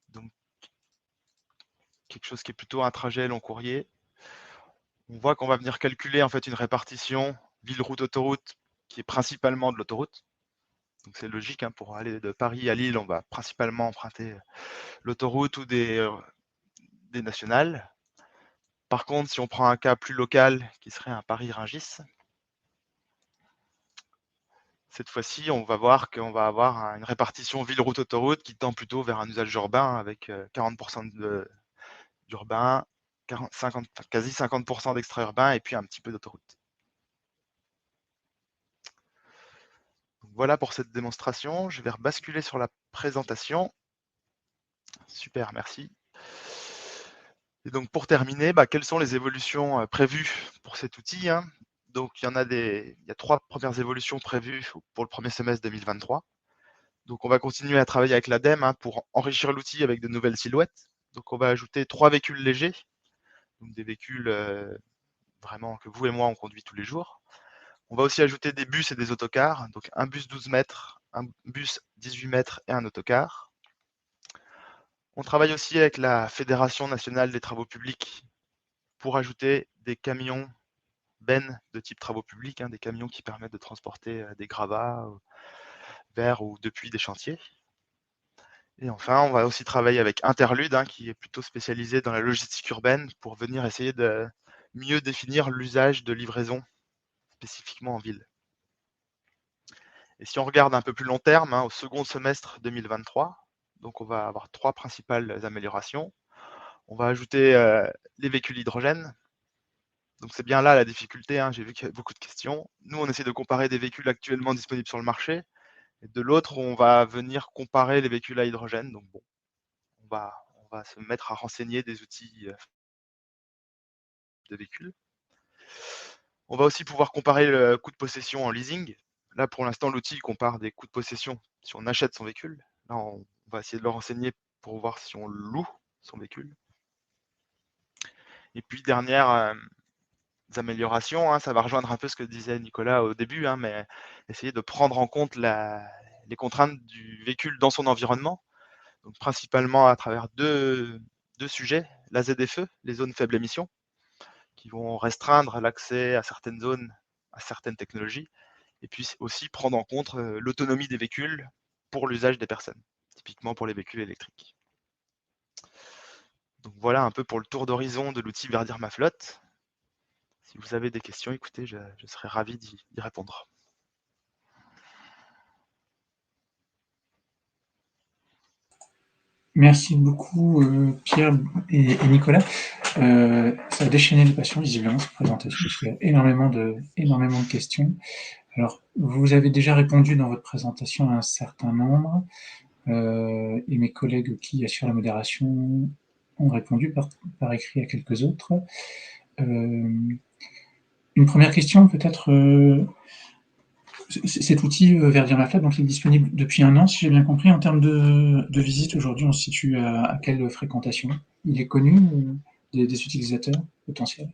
donc quelque chose qui est plutôt un trajet long courrier, on voit qu'on va venir calculer une répartition ville-route-autoroute qui est principalement de l'autoroute. Donc c'est logique, pour aller de Paris à Lille, on va principalement emprunter l'autoroute ou des nationales. Par contre, si on prend un cas plus local, qui serait un Paris-Rungis, cette fois-ci, on va voir qu'on va avoir une répartition ville-route-autoroute qui tend plutôt vers un usage urbain avec 40% d'urbain, quasi 50% d'extra-urbain et puis un petit peu d'autoroute. Voilà pour cette démonstration. Je vais rebasculer sur la présentation. Super, merci. Et donc pour terminer, quelles sont les évolutions prévues pour cet outil, Donc il y a 3 premières évolutions prévues pour le premier semestre 2023. Donc on va continuer à travailler avec l'ADEME pour enrichir l'outil avec de nouvelles silhouettes. Donc on va ajouter 3 véhicules légers, donc des véhicules vraiment que vous et moi on conduit tous les jours. On va aussi ajouter des bus et des autocars, donc un bus 12 mètres, un bus 18 mètres et un autocar. On travaille aussi avec la Fédération nationale des travaux publics pour ajouter des camions bennes de type travaux publics, des camions qui permettent de transporter des gravats vers ou depuis des chantiers. Et enfin, on va aussi travailler avec Interlude, qui est plutôt spécialisé dans la logistique urbaine pour venir essayer de mieux définir l'usage de livraison spécifiquement en ville. Et si on regarde un peu plus long terme, au second semestre 2023, donc on va avoir 3 principales améliorations. On va ajouter les véhicules hydrogène. Donc c'est bien là la difficulté, hein. J'ai vu qu'il y avait beaucoup de questions. Nous, on essaie de comparer des véhicules actuellement disponibles sur le marché. Et de l'autre, on va venir comparer les véhicules à hydrogène. Donc bon, on va se mettre à renseigner des outils de véhicules. On va aussi pouvoir comparer le coût de possession en leasing. Là, pour l'instant, l'outil compare des coûts de possession si on achète son véhicule. Là, on va essayer de le renseigner pour voir si on loue son véhicule. Et puis, dernière améliorations, hein, ça va rejoindre un peu ce que disait Nicolas au début, hein, mais essayer de prendre en compte les contraintes du véhicule dans son environnement. Donc, principalement à travers deux sujets, la ZFE, les zones faibles émissions, qui vont restreindre l'accès à certaines zones, à certaines technologies, et puis aussi prendre en compte l'autonomie des véhicules pour l'usage des personnes, typiquement pour les véhicules électriques. Donc voilà un peu pour le tour d'horizon de l'outil Verdir ma flotte. Si vous avez des questions, écoutez, je serais ravi d'y répondre. Merci beaucoup Pierre et Nicolas. Ça a déchaîné les passions visiblement cette présentation, parce qu'il y a énormément de questions. Alors, vous avez déjà répondu dans votre présentation à un certain nombre, et mes collègues qui assurent la modération ont répondu par écrit à quelques autres. Une première question peut-être, cet outil Verdir ma flotte, donc il est disponible depuis 1 an, si j'ai bien compris. En termes de visite, aujourd'hui, on se situe à quelle fréquentation? Il est connu des utilisateurs potentiels?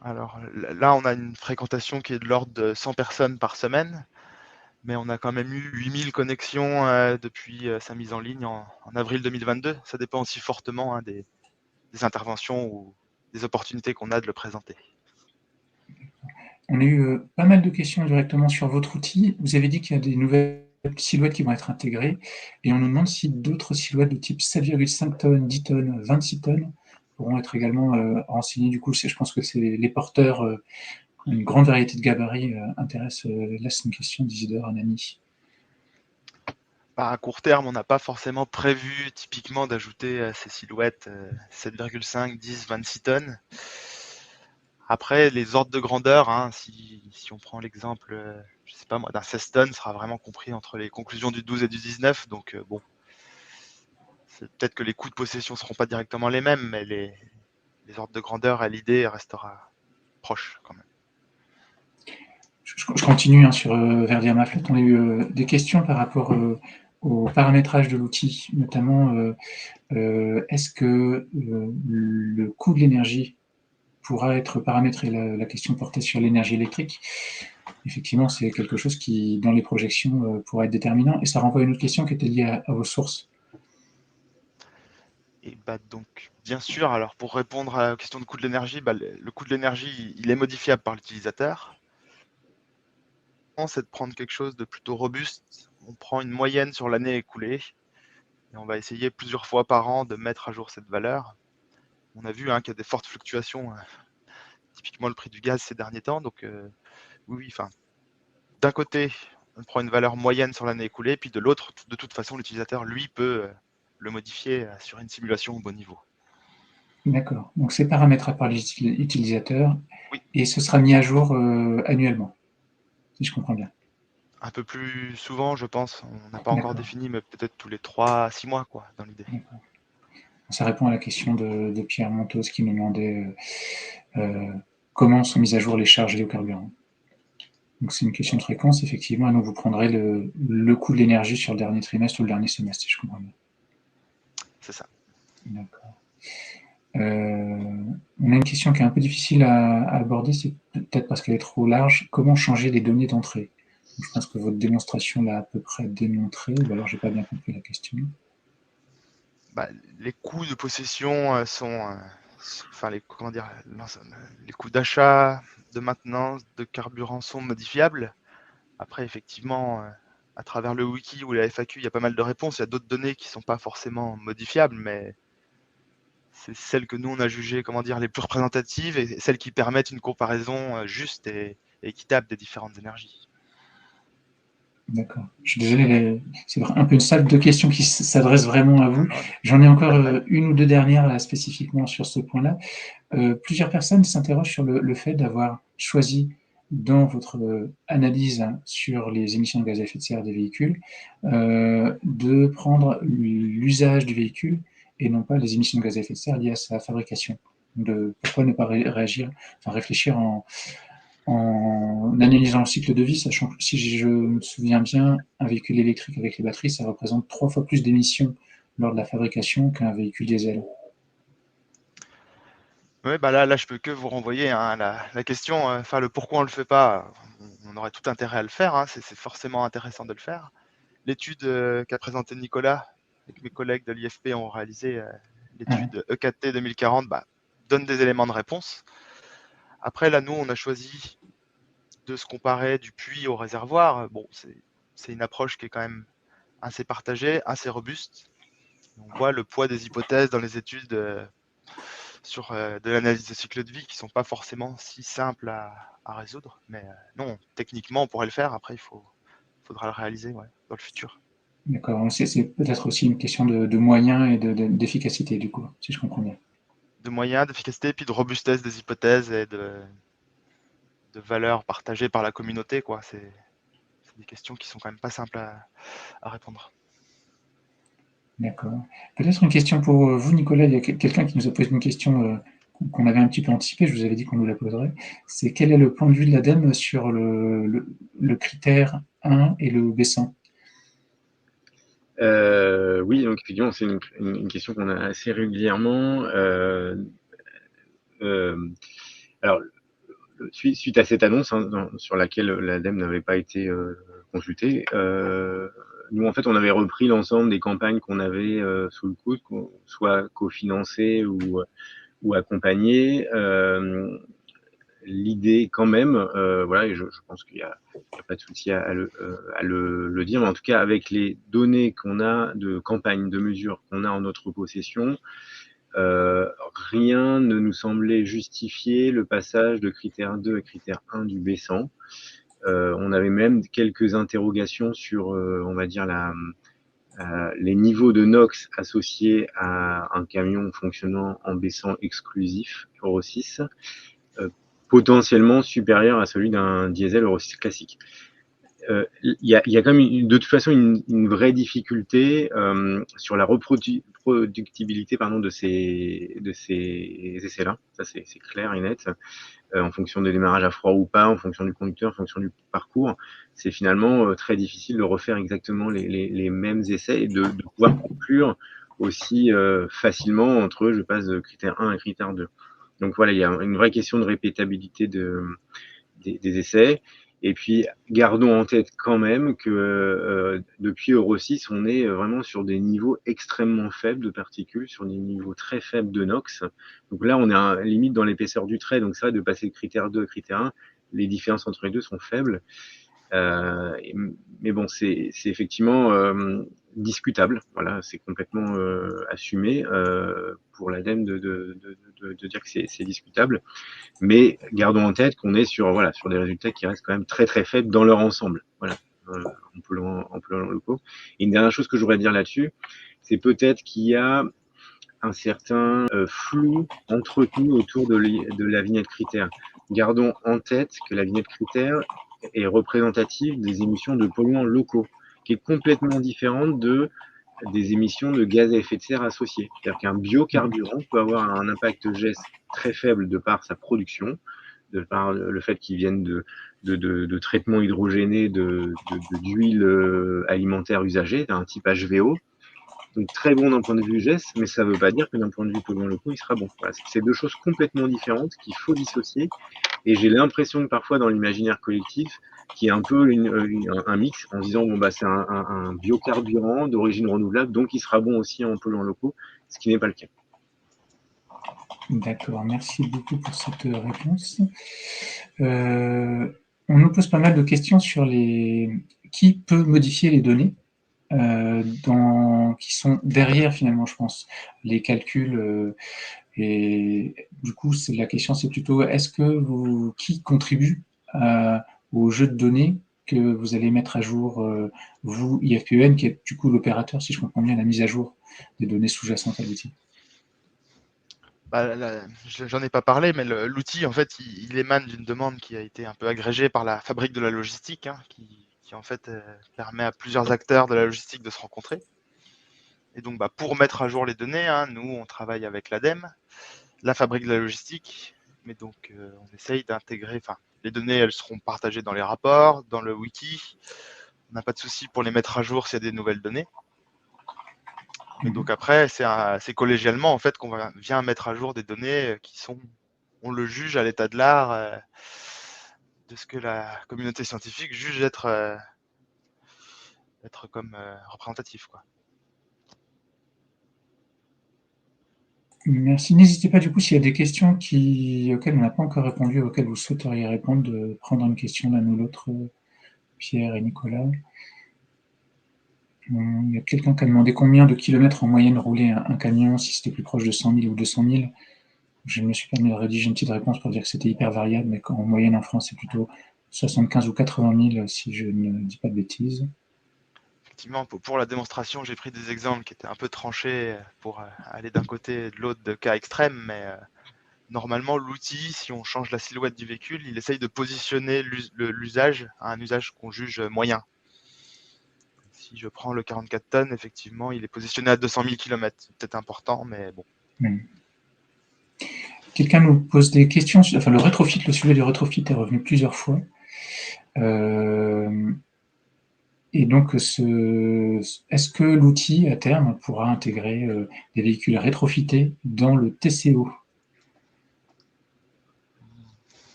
Alors là, on a une fréquentation qui est de l'ordre de 100 personnes par semaine, mais on a quand même eu 8000 connexions depuis sa mise en ligne en avril 2022. Ça dépend aussi fortement, hein, des interventions ou des opportunités qu'on a de le présenter. On a eu pas mal de questions directement sur votre outil. Vous avez dit qu'il y a des nouvelles silhouettes qui vont être intégrées, et on nous demande si d'autres silhouettes de type 7,5 tonnes, 10 tonnes, 26 tonnes pourront être également renseignées. Du coup, je pense que c'est les porteurs, une grande variété de gabarits intéressent. Là, c'est une question d'Isidore Anani. À court terme, on n'a pas forcément prévu typiquement d'ajouter ces silhouettes 7,5, 10, 26 tonnes. Après, les ordres de grandeur, hein, si on prend l'exemple, je sais pas moi, d'un 16 tonnes, sera vraiment compris entre les conclusions du 12 et du 19. Donc bon, peut-être que les coûts de possession ne seront pas directement les mêmes, mais les ordres de grandeur à l'idée restera proche quand même. Je continue hein, sur Verdir ma flotte. On a eu des questions par rapport au paramétrage de l'outil, notamment est-ce que le coût de l'énergie pourra être paramétré? La question portait sur l'énergie électrique. Effectivement, c'est quelque chose qui, dans les projections, pourra être déterminant. Et ça renvoie à une autre question qui était liée à vos sources. Et bah donc, bien sûr, alors pour répondre à la question de coût de l'énergie, le coût de l'énergie, il est modifiable par l'utilisateur. C'est de prendre quelque chose de plutôt robuste. On prend une moyenne sur l'année écoulée et on va essayer plusieurs fois par an de mettre à jour cette valeur. On a vu hein, qu'il y a des fortes fluctuations, typiquement le prix du gaz ces derniers temps. Donc oui, enfin, d'un côté, on prend une valeur moyenne sur l'année écoulée, puis de l'autre, de toute façon, l'utilisateur, lui, peut le modifier sur une simulation au bon niveau. D'accord. Donc c'est paramétrable par l'utilisateur Oui. Et ce sera mis à jour annuellement, si je comprends bien. Un peu plus souvent, je pense. On n'a pas encore défini, mais peut-être tous les 3 à 6 mois, quoi, dans l'idée. Ça répond à la question de Pierre Montos qui nous demandait comment sont mises à jour les charges géocarburants. Donc c'est une question de fréquence, effectivement, et donc vous prendrez le coût de l'énergie sur le dernier trimestre ou le dernier semestre, si je comprends bien. C'est ça. D'accord. On a une question qui est un peu difficile à aborder, c'est peut-être parce qu'elle est trop large. Comment changer les données d'entrée? Je pense que votre démonstration l'a à peu près démontré, ou alors j'ai pas bien compris la question. Les coûts de possession sont, enfin les coûts d'achat, de maintenance, de carburant sont modifiables. Après, effectivement, à travers le wiki ou la FAQ, il y a pas mal de réponses. Il y a d'autres données qui ne sont pas forcément modifiables, mais c'est celles que nous on a jugées, les plus représentatives et celles qui permettent une comparaison juste et équitable des différentes énergies. D'accord. Je suis désolé, c'est un peu une salle de questions qui s'adresse vraiment à vous. J'en ai encore une ou deux dernières là, spécifiquement sur ce point-là. Plusieurs personnes s'interrogent sur le fait d'avoir choisi dans votre analyse sur les émissions de gaz à effet de serre des véhicules, de prendre l'usage du véhicule et non pas les émissions de gaz à effet de serre liées à sa fabrication. Pourquoi ne pas réfléchir en analysant le cycle de vie, sachant que si je me souviens bien, un véhicule électrique avec les batteries, ça représente 3 fois plus d'émissions lors de la fabrication qu'un véhicule diesel. Oui, bah là, je peux que vous renvoyer la question, le pourquoi on le fait pas. On aurait tout intérêt à le faire, hein, c'est forcément intéressant de le faire. L'étude qu'a présentée Nicolas et que mes collègues de l'IFP ont réalisé, l'étude E4T 2040, donne des éléments de réponse. Après, là, nous, on a choisi de se comparer du puits au réservoir. Bon, c'est une approche qui est quand même assez partagée, assez robuste. On voit le poids des hypothèses dans les études sur de l'analyse de cycle de vie qui ne sont pas forcément si simples à résoudre. Mais non, techniquement, on pourrait le faire. Après, faudra le réaliser dans le futur. D'accord, c'est peut-être aussi une question de moyens et d'efficacité, du coup, si je comprends bien. De moyens, d'efficacité, puis de robustesse des hypothèses et de valeurs partagées par la communauté, quoi. C'est des questions qui sont quand même pas simples à répondre. D'accord. Peut-être une question pour vous, Nicolas. Il y a quelqu'un qui nous a posé une question qu'on avait un petit peu anticipée, je vous avais dit qu'on nous la poserait. C'est quel est le point de vue de l'ADEME sur le critère 1 et le B100? Oui, donc effectivement, c'est une question qu'on a assez régulièrement. Alors, suite à cette annonce sur laquelle l'ADEME n'avait pas été consultée, nous, en fait, on avait repris l'ensemble des campagnes qu'on avait sous le coude, soit cofinancées ou accompagnées. L'idée quand même, voilà, et je pense qu'il y a pas de souci à le dire, mais en tout cas, avec les données qu'on a de campagne, de mesures qu'on a en notre possession, rien ne nous semblait justifier le passage de critère 2 à critère 1 du B100. On avait même quelques interrogations sur, on va dire, les niveaux de NOx associés à un camion fonctionnant en B100 exclusif Euro 6, potentiellement supérieur à celui d'un diesel Euro 6 classique. Il y a quand même de toute façon une vraie difficulté sur la reproductibilité de ces essais-là. Ça, c'est clair et net. En fonction des démarrages à froid ou pas, en fonction du conducteur, en fonction du parcours, c'est finalement très difficile de refaire exactement les mêmes essais et de pouvoir conclure aussi facilement entre je passe de critère 1 à critère 2. Donc voilà, il y a une vraie question de répétabilité des essais. Et puis, gardons en tête quand même que depuis Euro 6, on est vraiment sur des niveaux extrêmement faibles de particules, sur des niveaux très faibles de NOx. Donc là, on est limite dans l'épaisseur du trait. Donc ça, de passer de critère 2 à critère 1, les différences entre les deux sont faibles. Mais bon, c'est effectivement discutable. Voilà, c'est complètement assumé pour l'ADEME de dire que c'est discutable. Mais gardons en tête qu'on est sur des résultats qui restent quand même très très faibles dans leur ensemble. Voilà, en polluant locaux. Et une dernière chose que je voudrais dire là-dessus, c'est peut-être qu'il y a un certain flou entretenu autour de la vignette critère. Gardons en tête que la vignette critère est représentative des émissions de polluants locaux, qui est complètement différente des émissions de gaz à effet de serre associées. C'est-à-dire qu'un biocarburant peut avoir un impact GES très faible de par sa production, de par le fait qu'il vienne de traitements hydrogénés d'huile alimentaire usagée, d'un type HVO. Donc très bon d'un point de vue GES, mais ça ne veut pas dire que d'un point de vue polluant locaux, il sera bon. Voilà, c'est deux choses complètement différentes qu'il faut dissocier. Et j'ai l'impression que parfois dans l'imaginaire collectif, qu'il y a un peu un mix en disant c'est un biocarburant d'origine renouvelable, donc il sera bon aussi en polluants locaux, ce qui n'est pas le cas. D'accord, merci beaucoup pour cette réponse. On nous pose pas mal de questions sur qui peut modifier les données qui sont derrière finalement, je pense, les calculs. Et du coup, la question, c'est plutôt qui contribue au jeu de données que vous allez mettre à jour, vous, IFPEN, qui est du coup l'opérateur, si je comprends bien, la mise à jour des données sous-jacentes à l'outil? J'en ai pas parlé, mais l'outil, en fait, il émane d'une demande qui a été un peu agrégée par la fabrique de la logistique, hein, qui en fait permet à plusieurs acteurs de la logistique de se rencontrer. Et donc, pour mettre à jour les données, hein, nous, on travaille avec l'ADEME, la fabrique de la logistique, mais donc on essaye d'intégrer, enfin, les données, elles seront partagées dans les rapports, dans le wiki. On n'a pas de souci pour les mettre à jour s'il y a des nouvelles données. Mais donc après, c'est collégialement en fait qu'on vient mettre à jour des données qui sont, on le juge à l'état de l'art, de ce que la communauté scientifique juge être comme représentatif, quoi. Merci. N'hésitez pas, du coup, s'il y a des questions auxquelles on n'a pas encore répondu, auxquelles vous souhaiteriez répondre, de prendre une question l'un ou l'autre, Pierre et Nicolas. Il y a quelqu'un qui a demandé combien de kilomètres en moyenne roulait un camion, si c'était plus proche de 100 000 ou 200 000. Je me suis permis de rédiger une petite réponse pour dire que c'était hyper variable, mais qu'en moyenne en France, c'est plutôt 75 ou 80 000, si je ne dis pas de bêtises. Effectivement, pour la démonstration, j'ai pris des exemples qui étaient un peu tranchés pour aller d'un côté et de l'autre de cas extrêmes, mais normalement, l'outil, si on change la silhouette du véhicule, il essaye de positionner l'usage à un usage qu'on juge moyen. Si je prends le 44 tonnes, effectivement, il est positionné à 200 000 km. C'est peut-être important, mais bon. Quelqu'un nous pose des questions, enfin le rétrofit, le sujet du rétrofit est revenu plusieurs fois. Et donc, est-ce que l'outil, à terme, pourra intégrer des véhicules rétrofités dans le TCO?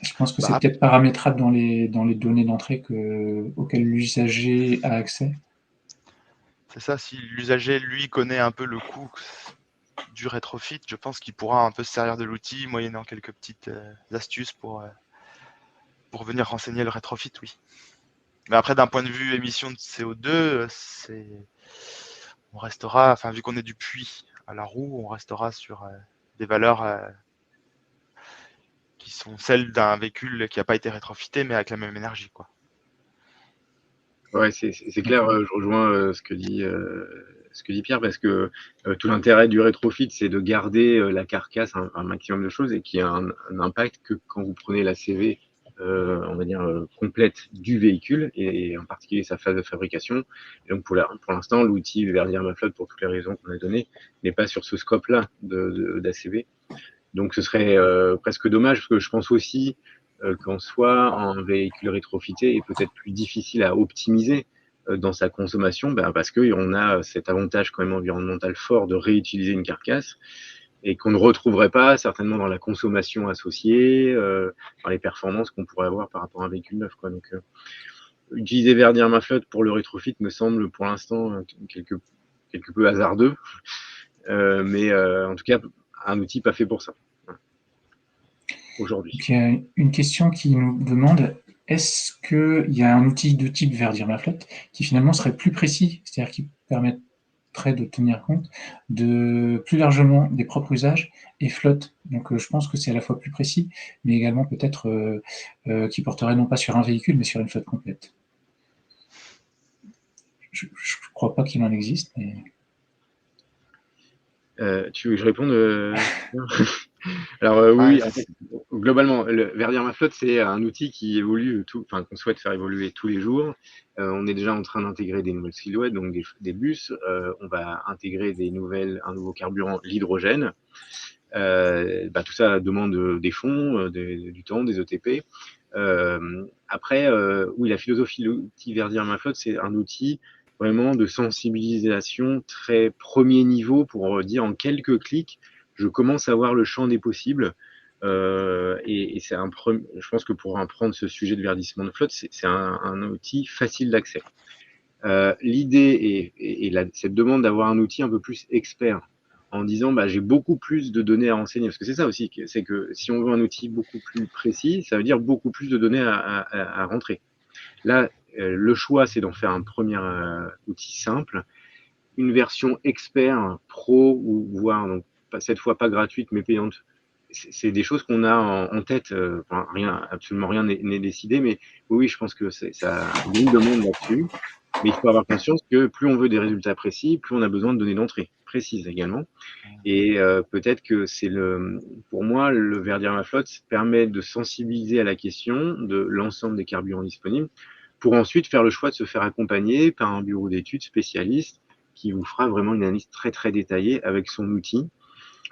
Je pense que c'est peut-être paramétrable dans les données d'entrée auxquelles l'usager a accès. C'est ça, si l'usager, lui, connaît un peu le coût du rétrofit, je pense qu'il pourra un peu se servir de l'outil, moyennant quelques petites astuces pour venir renseigner le rétrofit, oui. Mais après, d'un point de vue émission de CO2, on restera, enfin, vu qu'on est du puits à la roue, on restera sur des valeurs qui sont celles d'un véhicule qui n'a pas été rétrofité, mais avec la même énergie, quoi. Ouais, c'est clair, je rejoins ce que dit Pierre, parce que tout l'intérêt du rétrofit, c'est de garder la carcasse un maximum de choses et qu'il y a un impact que quand vous prenez la CV, on va dire, complète du véhicule et en particulier sa phase de fabrication. Et donc pour l'instant, l'outil Verdir ma flotte, pour toutes les raisons qu'on a données, n'est pas sur ce scope-là d'ACV. Donc ce serait presque dommage, parce que je pense aussi qu'en soi, un véhicule rétrofité est peut-être plus difficile à optimiser dans sa consommation, parce qu'on a cet avantage quand même environnemental fort de réutiliser une carcasse et qu'on ne retrouverait pas certainement dans la consommation associée, dans les performances qu'on pourrait avoir par rapport à un véhicule neuf, quoi. Donc utiliser Verdir ma flotte pour le rétrofit me semble pour l'instant quelque peu hasardeux, mais en tout cas un outil pas fait pour ça aujourd'hui. Donc, il y a une question qui nous demande, est-ce qu'il y a un outil de type Verdir ma flotte qui finalement serait plus précis, c'est-à-dire qui permettrait de tenir compte de plus largement des propres usages et flotte. Donc je pense que c'est à la fois plus précis, mais également peut-être qui porterait non pas sur un véhicule, mais sur une flotte complète. Je ne crois pas qu'il en existe, mais... Tu veux que je réponde Alors oui, en fait, globalement, le Verdir ma flotte, c'est un outil qui évolue qu'on souhaite faire évoluer tous les jours. On est déjà en train d'intégrer des nouvelles silhouettes, donc des bus. On va intégrer un nouveau carburant, l'hydrogène. Tout ça demande des fonds, du temps, des ETP. Après, oui, la philosophie de l'outil Verdir ma flotte, c'est un outil vraiment de sensibilisation très premier niveau pour dire en quelques clics, je commence à voir le champ des possibles. Et c'est je pense que pour apprendre ce sujet de verdissement de flotte, c'est un outil facile d'accès. L'idée est cette demande d'avoir un outil un peu plus expert, en disant j'ai beaucoup plus de données à renseigner, parce que c'est ça aussi, c'est que si on veut un outil beaucoup plus précis, ça veut dire beaucoup plus de données à rentrer. Là, le choix, c'est d'en faire un premier outil simple, une version expert pro, ou voire donc cette fois pas gratuite mais payante. c'est des choses qu'on a en tête. Enfin, absolument rien n'est décidé, mais oui, je pense que ça, il y a une demande là-dessus. Mais il faut avoir conscience que plus on veut des résultats précis, plus on a besoin de données d'entrée précises également. Et peut-être que pour moi, le Verdir ma flotte permet de sensibiliser à la question de l'ensemble des carburants disponibles, pour ensuite faire le choix de se faire accompagner par un bureau d'études spécialiste qui vous fera vraiment une analyse très très détaillée avec son outil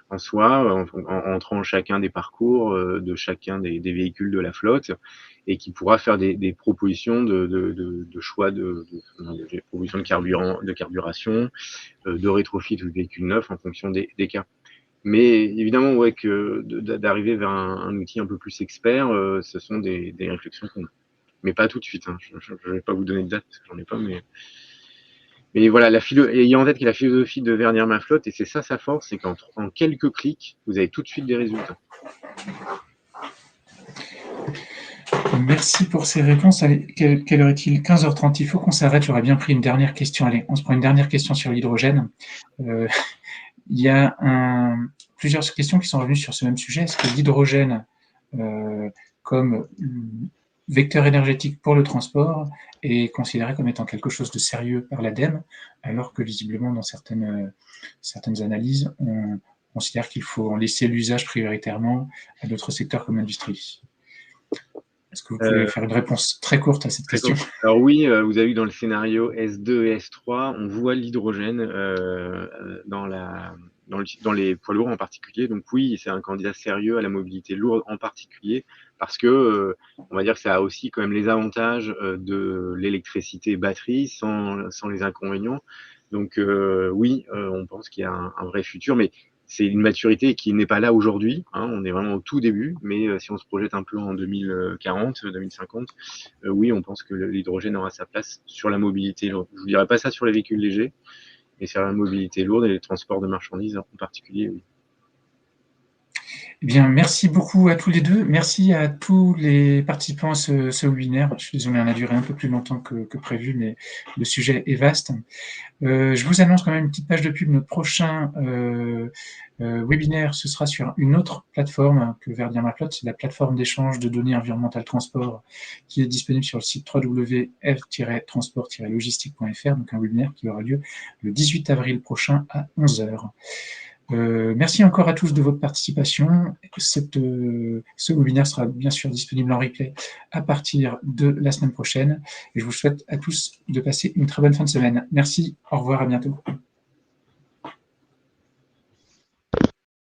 en soi, en entrant chacun des parcours de chacun des véhicules de la flotte, et qui pourra faire des propositions de choix des propositions de carburant, de carburation, de rétrofit ou de véhicule neuf en fonction des cas. Mais évidemment, ouais, d'arriver vers un outil un peu plus expert, ce sont des réflexions qu'on a. Mais pas tout de suite, hein. Je ne vais pas vous donner de date, parce que j'en ai pas, mais voilà, ayant en tête que la philosophie de Verdir ma flotte, et c'est ça sa force, c'est qu'en quelques clics, vous avez tout de suite des résultats. Merci pour ces réponses. Allez, quelle heure est-il? 15h30. Il faut qu'on s'arrête. J'aurais bien pris une dernière question. Allez, on se prend une dernière question sur l'hydrogène. Il y a plusieurs questions qui sont revenues sur ce même sujet. Est-ce que l'hydrogène, comme vecteur énergétique pour le transport, est considéré comme étant quelque chose de sérieux par l'ADEME, alors que visiblement, dans certaines analyses, on considère qu'il faut en laisser l'usage prioritairement à d'autres secteurs comme l'industrie? Est-ce que vous pouvez faire une réponse très courte à cette question? Alors oui, vous avez vu dans le scénario S2 et S3, on voit l'hydrogène dans les poids lourds en particulier. Donc oui, c'est un candidat sérieux à la mobilité lourde en particulier, parce que on va dire que ça a aussi quand même les avantages de l'électricité batterie sans les inconvénients. Donc oui, on pense qu'il y a un vrai futur, mais c'est une maturité qui n'est pas là aujourd'hui, hein, on est vraiment au tout début, mais si on se projette un peu en 2040, 2050, oui, on pense que l'hydrogène aura sa place sur la mobilité lourde. Je ne vous dirais pas ça sur les véhicules légers, mais sur la mobilité lourde et les transports de marchandises en particulier, oui. Eh bien, merci beaucoup à tous les deux. Merci à tous les participants à ce webinaire. Je suis désolé, on a duré un peu plus longtemps que prévu, mais le sujet est vaste. Je vous annonce quand même une petite page de pub. Notre prochain webinaire, ce sera sur une autre plateforme que Verdir ma flotte. C'est la plateforme d'échange de données environnementales transport qui est disponible sur le site www.f-transport-logistique.fr. Donc un webinaire qui aura lieu le 18 avril prochain à 11h. Merci encore à tous de votre participation. Ce webinaire sera bien sûr disponible en replay à partir de la semaine prochaine. Et je vous souhaite à tous de passer une très bonne fin de semaine. Merci, au revoir, à bientôt.